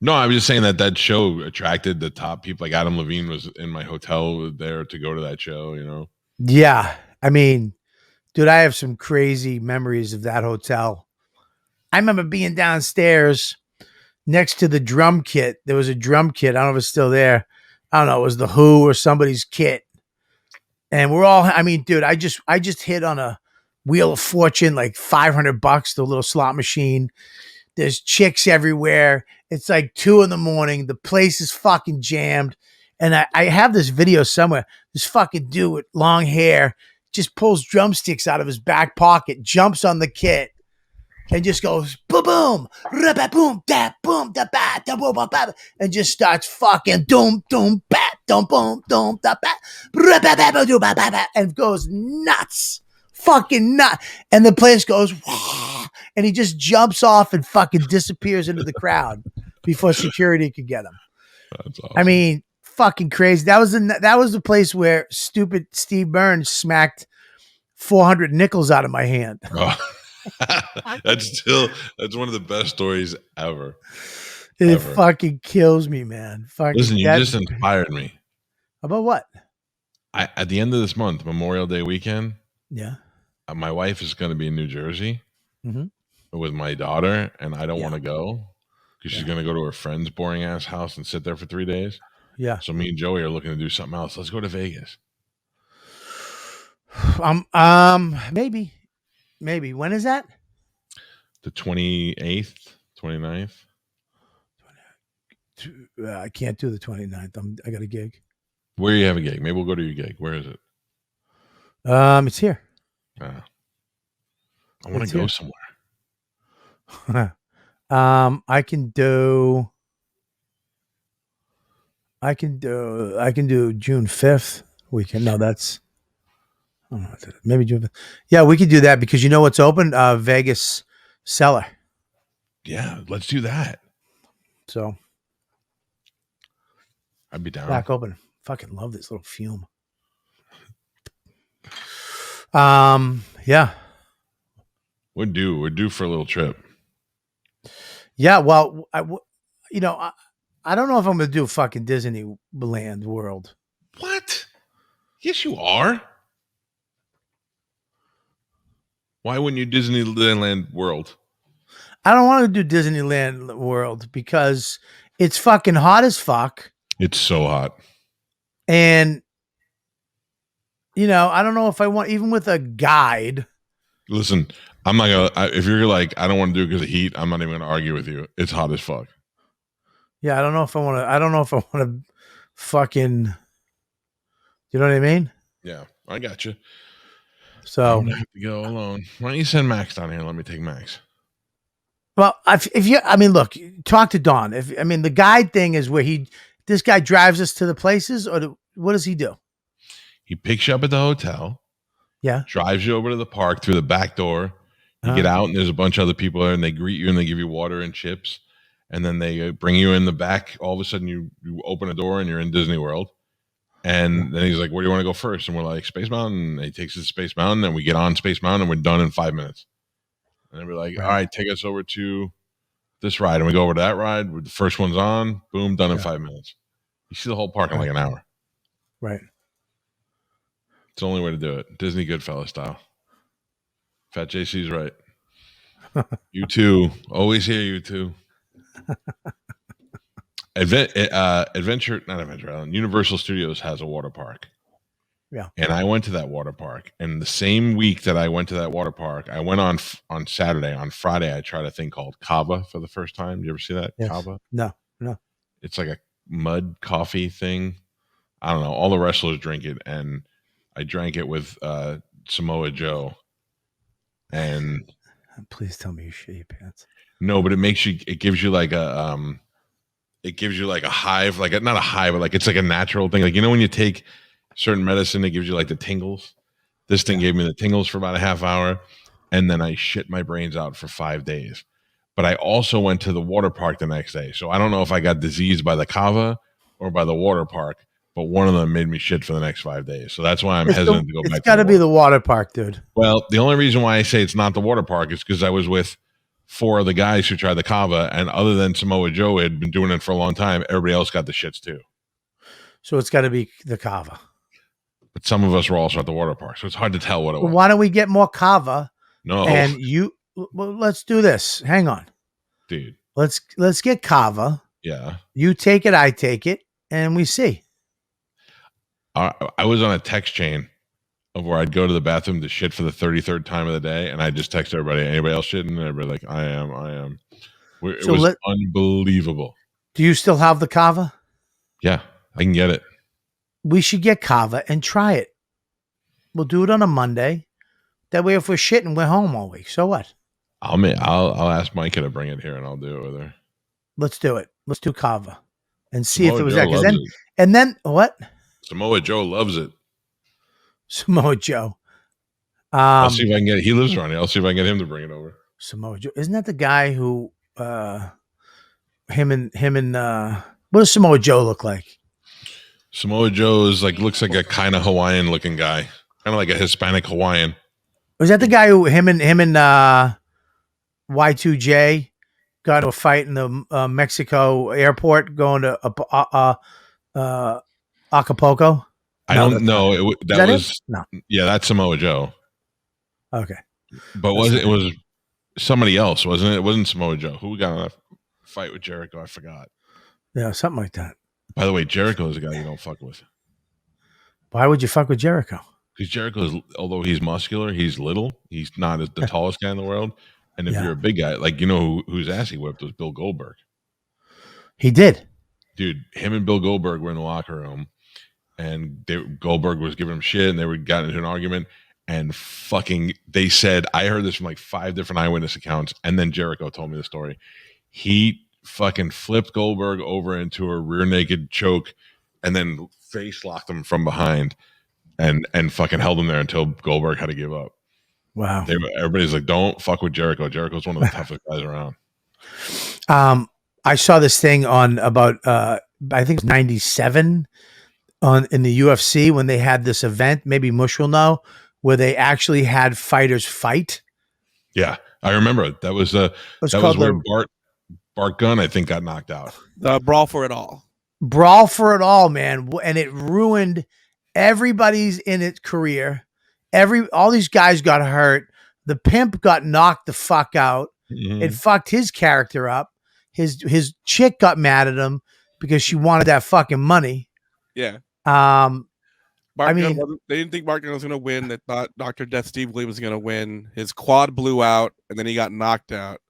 No, I was just saying that show attracted the top people. Like Adam Levine was in my hotel there to go to that show, you know? Yeah. I mean, dude, I have some crazy memories of that hotel. I remember being downstairs next to the drum kit. There was a drum kit. I don't know if it's still there. I don't know. It was the Who or somebody's kit. And we're all, I mean, dude, I just hit on a Wheel of Fortune, like $500, the little slot machine. There's chicks everywhere. It's like 2 a.m. The place is fucking jammed. And I have this video somewhere. This fucking dude with long hair just pulls drumsticks out of his back pocket, jumps on the kit, and just goes boom, boom, rabba, boom, da, boom, da, ba, da, boom, ba, ba, and just starts fucking doom, doom, bat, doom, boom, doom, da, ba, rabba, ba, ba, do, ba, ba, ba, and goes nuts, fucking nuts. And the place goes, wah, and he just jumps off and fucking disappears into the crowd before security could get him. That's awesome. I mean, fucking crazy. That was the place where stupid Steve Burns smacked 400 nickels out of my hand. Oh. That's one of the best stories ever. It fucking kills me, man. Fucking listen, you just inspired me. About what? At the end of this month, Memorial Day weekend. Yeah. My wife is going to be in New Jersey with my daughter, and I don't want to go because she's going to go to her friend's boring ass house and sit there for 3 days. Yeah. So me and Joey are looking to do something else. Let's go to Vegas. Maybe. When is that? The 28th, 29th. I can't do the 29th. I got a gig. Where you have a gig? Maybe we'll go to your gig. Where is it? It's here. I want to go somewhere. I can do June 5th weekend. No, that's maybe June 5th. Yeah, we could do that because you know what's open? Vegas Cellar. Yeah, let's do that. So I'd be down. Back open. Fucking love this little fume. Yeah. We're due for a little trip. Yeah, well, I don't know if I'm going to do fucking Disneyland World. What? Yes, you are. Why wouldn't you Disneyland World? I don't want to do Disneyland World because it's fucking hot as fuck. It's so hot. And, I don't know if I want, even with a guide. Listen, I'm not going to, if you're like, I don't want to do it because of heat, I'm not even going to argue with you. It's hot as fuck. Yeah, I don't know if I want to fucking, you know what I mean? Yeah, I got you. So I'm gonna have to go alone. Why don't you send Max down here and let me take Max? Well, look, talk to Don. The guide thing is where this guy drives us to the places, or what does he do? He picks you up at the hotel. Yeah. Drives you over to the park through the back door. You get out and there's a bunch of other people there and they greet you and they give you water and chips. and then they bring you in the back. All of a sudden, you open a door and you're in Disney World. And then he's like, "Where do you want to go first?" And we're like, "Space Mountain." And he takes us to Space Mountain, and we get on Space Mountain, and we're done in 5 minutes. And then we're like, "All right, take us over to this ride," and we go over to that ride. The first one's on, boom, done in 5 minutes. You see the whole park in like an hour. Right. It's the only way to do it. Disney Goodfellas style. Fat JC's right. You too. Always hear you too. Universal Studios has a water park. Yeah. And I went to that water park. And the same week that I went to that water park, I went on Saturday. On Friday, I tried a thing called Cava for the first time. You ever see that? Yes. Cava? No. It's like a mud coffee thing. I don't know. All the wrestlers drink it. And I drank it with Samoa Joe. And please tell me you shit your pants. No, but it gives you like a hive, like not a hive, but like it's like a natural thing. Like, when you take certain medicine, it gives you like the tingles. This thing gave me the tingles for about a half hour, and then I shit my brains out for 5 days. But I also went to the water park the next day. So I don't know if I got diseased by the Cava or by the water park, but one of them made me shit for the next 5 days. So that's why I'm hesitant to go back. It's got to be the water park, dude. Well, the only reason why I say it's not the water park is because I was with 4 of the guys who tried the Cava, and other than Samoa Joe, had been doing it for a long time. Everybody else got the shits too. So it's got to be the Cava. But some of us were also at the water park, so it's hard to tell what it was. Why don't we get more Cava? No, and let's do this. Hang on, dude. Let's get Cava. Yeah, you take it, I take it, and we see. I was on a text chain of where I'd go to the bathroom to shit for the 33rd time of the day, and I just text everybody, "Anybody else shitting?" And everybody like, I am. It was unbelievable. Do you still have the Cava? Yeah, I can get it. We should get Cava and try it. We'll do it on a Monday. That way, if we're shitting, we're home all week. So what? I'll ask Micah to bring it here, and I'll do it with her. Let's do it. Let's do Cava and see Samoa if it was Joe that. And then what? Samoa Joe loves it. Samoa Joe. I'll see if I can get. He lives around here. I'll see if I can get him to bring it over. Samoa Joe, isn't that the guy who? Him and what does Samoa Joe look like? Samoa Joe looks like a kind of Hawaiian looking guy, kind of like a Hispanic Hawaiian. Was that the guy who him and Y2J got into a fight in the Mexico airport going to Acapulco? I don't know. That was no. Yeah, that's Samoa Joe. Okay, but it was somebody else, wasn't it? It wasn't Samoa Joe. Who got in a fight with Jericho? I forgot. Yeah, something like that. By the way, Jericho is a guy you don't fuck with. Why would you fuck with Jericho? Because Jericho, although he's muscular, he's little. He's not the tallest guy in the world. And if you're a big guy, like whose ass he whipped was Bill Goldberg. He did, dude. Him and Bill Goldberg were in the locker room, and Goldberg was giving him shit, and they got into an argument. And they said, I heard this from like 5 different eyewitness accounts, and then Jericho told me the story. He fucking flipped Goldberg over into a rear naked choke, and then face locked him from behind, and fucking held him there until Goldberg had to give up. Wow. Everybody's like, don't fuck with Jericho. Jericho's one of the toughest guys around. I saw this thing on about I think it's 97 in the UFC when they had this event. Maybe Mush will know, where they actually had fighters fight. Yeah, I remember it. That was where Bart Gunn, I think, got knocked out. Brawl for it all. Brawl for it all, man, and it ruined everybody's in its career. All these guys got hurt. The pimp got knocked the fuck out. Mm-hmm. It fucked his character up. His chick got mad at him because she wanted that fucking money. Yeah. They didn't think Bart Gunn was going to win. They thought Dr. Death Steve Lee was going to win. His quad blew out, and then he got knocked out.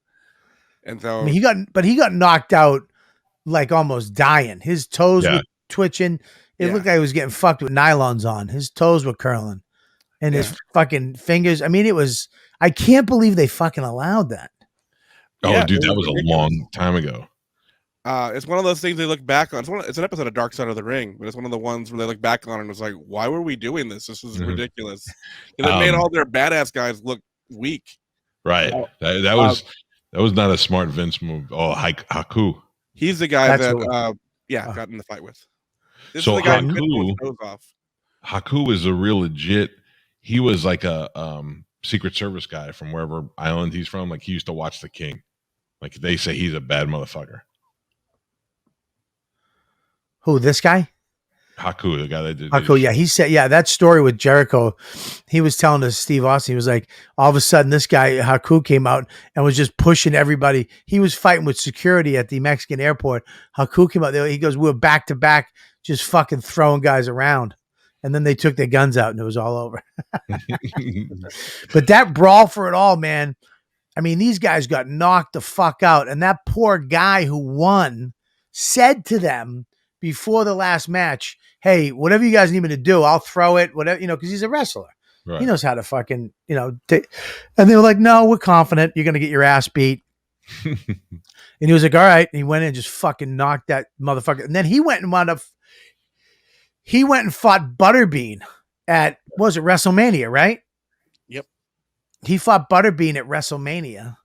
And so he got knocked out like almost dying. His toes were twitching. It looked like he was getting fucked with nylons on. His toes were curling, and his fucking fingers. I mean, I can't believe they fucking allowed that. Oh, dude, that was a long time ago. It's one of those things they look back on. It's an episode of Dark Side of the Ring, but it's one of the ones where they look back on and it's like, why were we doing this? This was ridiculous. It made all their badass guys look weak. Right. That was That was not a smart Vince move. Oh, Haku. He's the guy That's that, what- got in the fight with. This So is the guy Haku- who bit both toes off. Haku is a real legit. He was like a Secret Service guy from wherever island he's from. Like he used to watch the King. Like they say he's a bad motherfucker. Who, this guy? Haku, the guy that did. Haku, yeah. He said, yeah, that story with Jericho, he was telling us, Steve Austin, he was like, all of a sudden this guy, Haku, came out and was just pushing everybody. He was fighting with security at the Mexican airport. Haku came out there. He goes, we were back to back, just fucking throwing guys around. And then they took their guns out and it was all over. But that brawl for it all, man. I mean, these guys got knocked the fuck out. And that poor guy who won said to them before the last match, hey, whatever you guys need me to do, I'll throw it, whatever, because he's a wrestler. Right. He knows how to fucking, and they were like, no, we're confident you're going to get your ass beat. And he was like, all right. And he went in and just fucking knocked that motherfucker. And then he went and fought Butterbean at, was it WrestleMania, right? Yep. He fought Butterbean at WrestleMania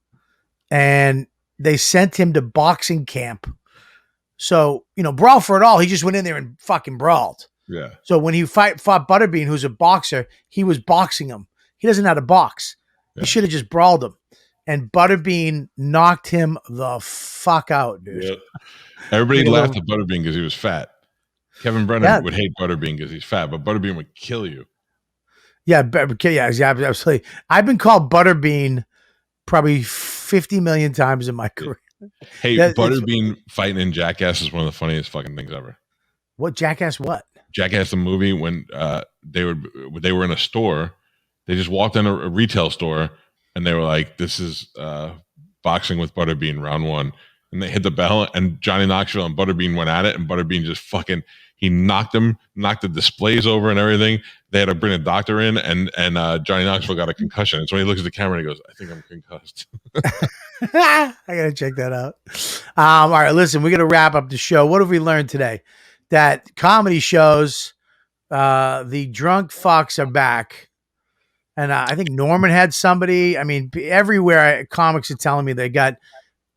and they sent him to boxing camp. So, brawl for it all. He just went in there and fucking brawled. Yeah. So when he fought Butterbean, who's a boxer, he was boxing him. He doesn't know how to box. Yeah. He should have just brawled him. And Butterbean knocked him the fuck out, dude. Yep. Everybody laughed at Butterbean because he was fat. Kevin Brennan would hate Butterbean because he's fat, but Butterbean would kill you. Yeah, absolutely. I've been called Butterbean probably 50 million times in my career. Hey, Butterbean fighting in Jackass is one of the funniest fucking things ever. What, Jackass what? Jackass the movie, when they were in a store, they just walked in a retail store and they were like, this is boxing with Butterbean round 1. And they hit the bell and Johnny Knoxville and Butterbean went at it and Butterbean just fucking, he knocked the displays over and everything. They had to bring a doctor in and Johnny Knoxville got a concussion. And so he looks at the camera and he goes, I think I'm concussed. I gotta check that out. All right, listen, we're gonna wrap up the show. What have we learned today? That comedy shows, the drunk fucks are back, and I think Norman had somebody. I mean, everywhere comics are telling me they got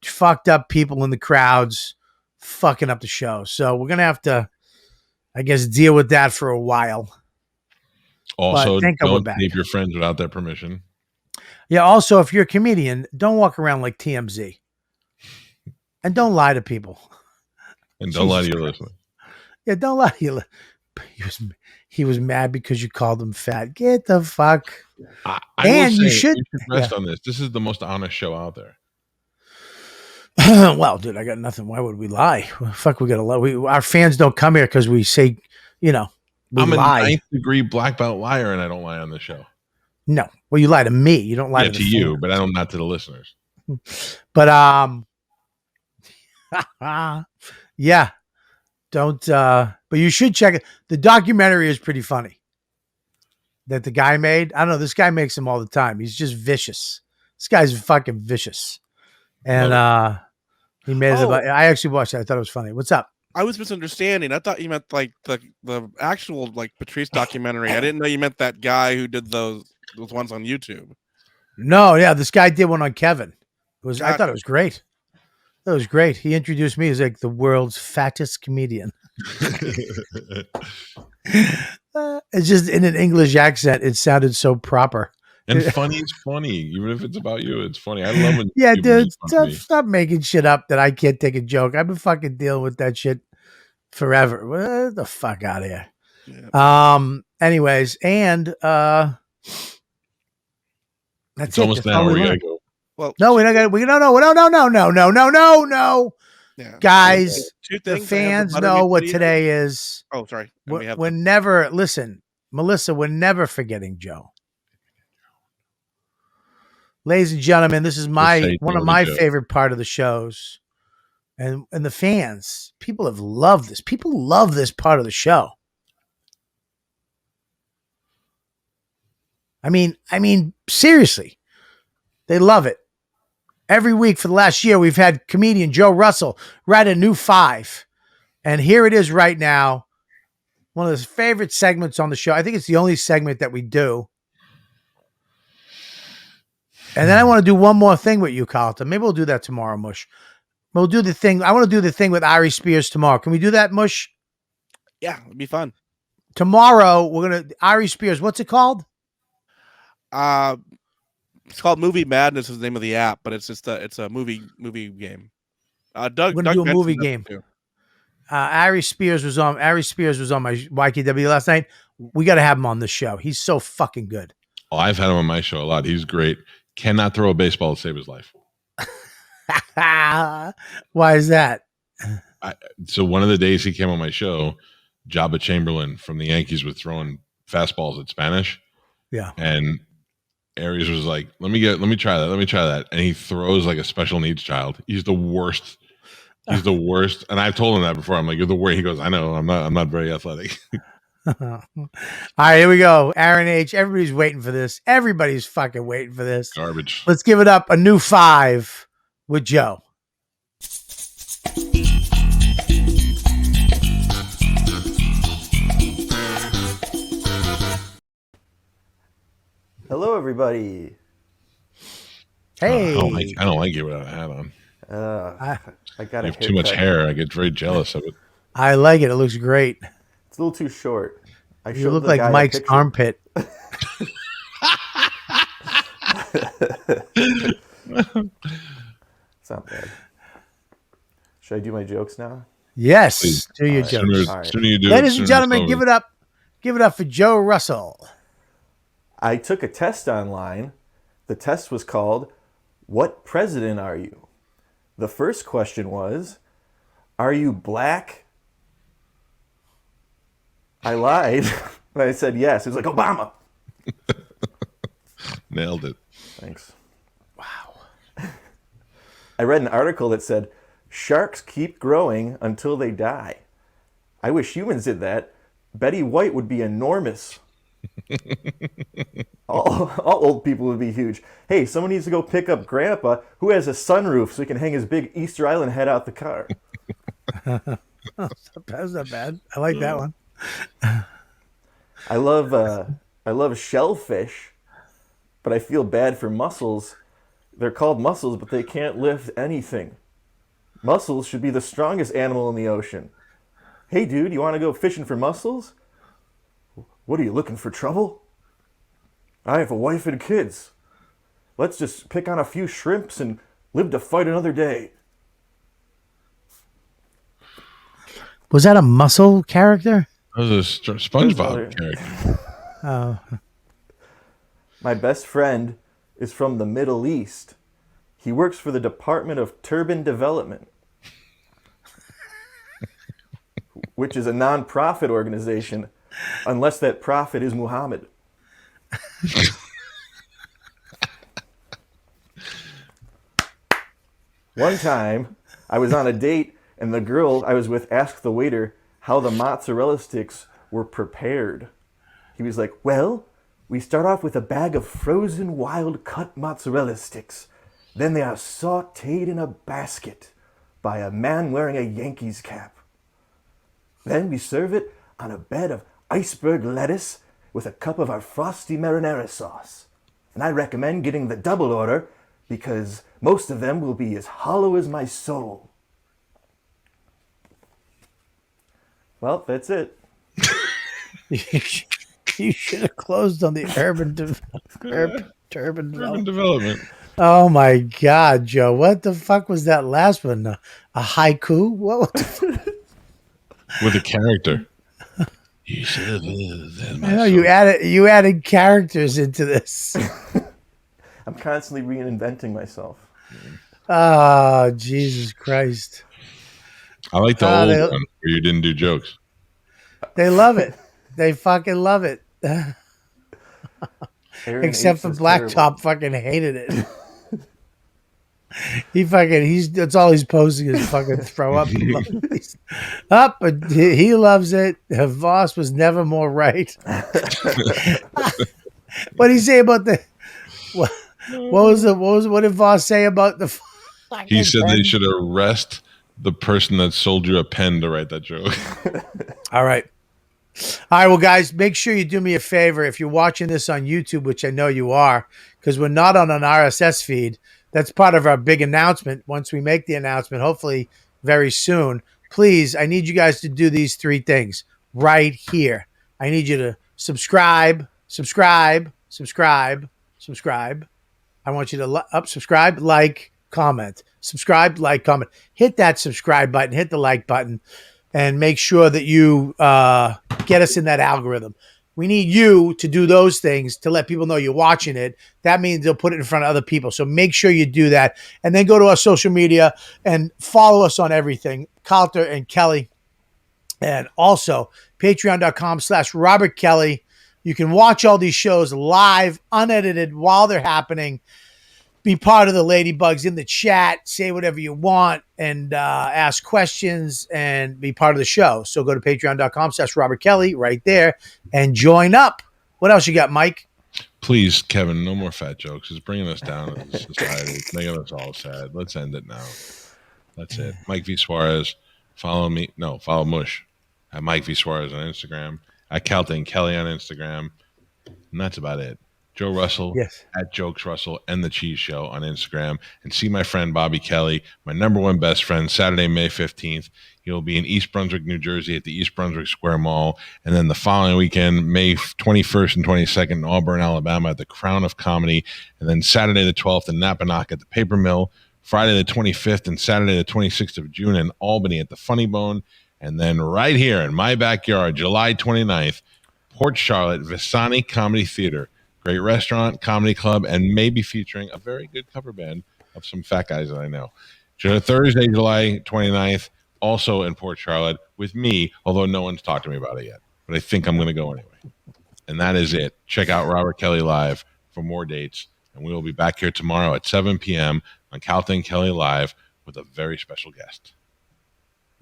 fucked up people in the crowds fucking up the show. So we're gonna have to, I guess, deal with that for a while. Also, don't tape your friends without their permission. Yeah, also, if you're a comedian, don't walk around like TMZ. And don't lie to people. And don't lie to your listeners. Yeah, don't lie to you. He was mad because you called him fat. Get the fuck. And you should rest on this. This is the most honest show out there. Well, dude, I got nothing. Why would we lie? Well, fuck, we got to lie. Our fans don't come here because we say, we I'm lie. a 9th degree black belt liar and I don't lie on the show. No. Well, you lie to me. You don't lie to you, but I don't, not to the listeners. But yeah. Don't but you should check it. The documentary is pretty funny. That the guy made. I don't know, this guy makes them all the time. He's just vicious. This guy's fucking vicious. And he made it about, I actually watched it. I thought it was funny. What's up? I was misunderstanding. I thought you meant like the actual like Patrice documentary. I didn't know you meant that guy who did those ones on YouTube. No, yeah, this guy did one on Kevin. I thought it was great. That was great. He introduced me as like the world's fattest comedian. It's just in an English accent. It sounded so proper. And funny is funny. Even if it's about you, it's funny. I love when dude, stop making shit up that I can't take a joke. I've been fucking dealing with that shit forever. What the fuck out of here. Yeah. Anyways, and that's it's almost an hour. We gotta go. Well, no, we're not gonna. No. Yeah. Guys, the fans know what today is. Oh, sorry. We're never, listen, Melissa, we're never forgetting Joe. Ladies and gentlemen, this is one of my favorite part of the shows. And the fans, people have loved this. People love this part of the show. I mean, seriously, they love it. Every week for the last year, we've had comedian Joe Russell write a new 5. And here it is right now. One of his favorite segments on the show. I think it's the only segment that we do. And then I want to do one more thing with you, Calta. Maybe we'll do that tomorrow, Mush. We'll do the thing. I want to do the thing with Ari Spears tomorrow. Can we do that, Mush? Yeah, it'd be fun. Tomorrow, we're going to Ari Spears. What's it called? It's called Movie Madness is the name of the app, but it's just it's a movie game. We're going to do a movie game. Ari Spears was on my YKW last night. We got to have him on the show. He's so fucking good. Oh, I've had him on my show a lot. He's great. Cannot throw a baseball to save his life. Why is that? So one of the days he came on my show, Jabba Chamberlain from the Yankees was throwing fastballs at Spanish. Yeah. And Aries was like, let me try that. And he throws like a special needs child. He's the worst. He's the worst. And I've told him that before. I'm like, you're the worst. He goes, I know, I'm not very athletic. All right, here we go. Aaron H. Everybody's waiting for this. Everybody's fucking waiting for this. Garbage. Let's give it up. A new 5 with Joe. Hello, everybody. Hey. I don't like you without a hat on. I got You have too much hair. I get very jealous of it. I like it. It looks great. It's a little too short. You look like Mike's armpit. It's not bad. Should I do my jokes now? Yes. Please. Do your jokes. Sooner you do it, Ladies and sooner gentlemen, it's give over. it up. Give it up for Joe Russell. I took a test online. The test was called, "What president are you?" The first question was, "Are you black?" I lied. And I said yes. It was like, Obama. Nailed it. Thanks. Wow. I read an article that said, "Sharks keep growing until they die." I wish humans did that. Betty White would be enormous. all old people would be huge. Hey, someone needs to go pick up Grandpa, who has a sunroof, so he can hang his big Easter Island head out the car. That's not bad. I like that one. I love shellfish, but I feel bad for mussels. They're called mussels, but they can't lift anything. Mussels should be the strongest animal in the ocean. Hey, dude, you want to go fishing for mussels? What, are you looking for trouble? I have a wife and kids. Let's just pick on a few shrimps and live to fight another day. Was that a muscle character? That was a SpongeBob character. Oh. My best friend is from the Middle East. He works for the Department of Turban Development, which is a non-profit organization, unless that prophet is Muhammad. One time, I was on a date, and the girl I was with asked the waiter how the mozzarella sticks were prepared. He was like, "Well, we start off with a bag of frozen wild-cut mozzarella sticks. Then they are sautéed in a basket by a man wearing a Yankees cap. Then we serve it on a bed of iceberg lettuce with a cup of our frosty marinara sauce. And I recommend getting the double order because most of them will be as hollow as my soul." Well, that's it. You should have closed on the urban Development. Oh my God, Joe! What the fuck was that last one? A haiku? What the fuck? With a character. You should have lived in my I know soul. you added characters into this. I'm constantly reinventing myself. Oh, Jesus Christ! I like the old one where you didn't do jokes. They love it. They fucking love it. Aaron Except H. for is Blacktop, terrible. fucking hated it. That's all he's posting is fucking throw up. Up, but he loves it. Voss was never more right. What did he say about the? What did Voss say about the? He said pen? they should arrest the person that sold you a pen to write that joke. All right. All right, well, guys, make sure you do me a favor. If you're watching this on YouTube, which I know you are, because we're not on an RSS feed. That's part of our big announcement. Once we make the announcement, hopefully very soon, please, I need you guys to do these 3 things right here. I need you to subscribe. I want you to subscribe, like, comment. Subscribe, like, comment. Hit that subscribe button, hit the like button, and make sure that you get us in that algorithm. We need you to do those things to let people know you're watching it. That means they'll put it in front of other people. So make sure you do that. And then go to our social media and follow us on everything. Calta and Kelly. And also patreon.com/Robert Kelly. You can watch all these shows live, unedited, while they're happening. Be part of the Ladybugs in the chat. Say whatever you want and ask questions and be part of the show. So go to patreon.com/Robert Kelly right there and join up. What else you got, Mike? Please, Kevin, no more fat jokes. It's bringing us down as a society. It's making us all sad. Let's end it now. That's it. Mike V. Suarez. Follow me. No, follow Mush at Mike V. Suarez on Instagram. At Calta and Kelly on Instagram. And that's about it. Joe Russell at Jokes Russell and The Cheese Show on Instagram. And see my friend Bobby Kelly, my number 1 best friend, Saturday, May 15th. He'll be in East Brunswick, New Jersey at the East Brunswick Square Mall. And then the following weekend, May 21st and 22nd in Auburn, Alabama at the Crown of Comedy. And then Saturday the 12th in Napanock at the Paper Mill. Friday the 25th and Saturday the 26th of June in Albany at the Funny Bone. And then right here in my backyard, July 29th, Port Charlotte, Visani Comedy Theater. Great restaurant, comedy club, and maybe featuring a very good cover band of some fat guys that I know. Thursday, July 29th, also in Port Charlotte with me, although no one's talked to me about it yet. But I think I'm going to go anyway. And that is it. Check out Robert Kelly Live for more dates. And we will be back here tomorrow at 7 p.m. on Calta and Kelly Live with a very special guest.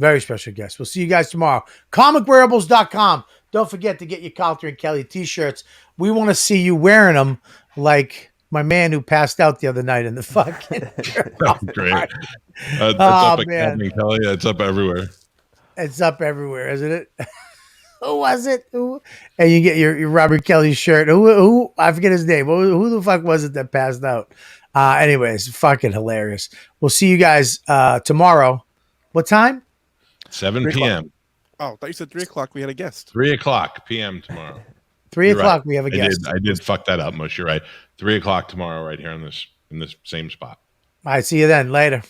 Very special guest. We'll see you guys tomorrow. ComicWearables.com. Don't forget to get your Calta and Kelly t-shirts. We want to see you wearing them like my man who passed out the other night in the fucking... Great. It's up at Calta and Kelly. It's up everywhere. It's up everywhere, isn't it? Who was it? Who? And you get your Robert Kelly shirt. Who? I forget his name. Who the fuck was it that passed out? Anyways, fucking hilarious. We'll see you guys tomorrow. What time? 7 p.m. Oh, I thought you said 3 o'clock. We had a guest. 3 o'clock p.m. tomorrow. 3 o'clock. Right. We have a guest. I did fuck that up, Mush. You're right. 3 o'clock tomorrow, right here in this same spot. All right. See you then. Later.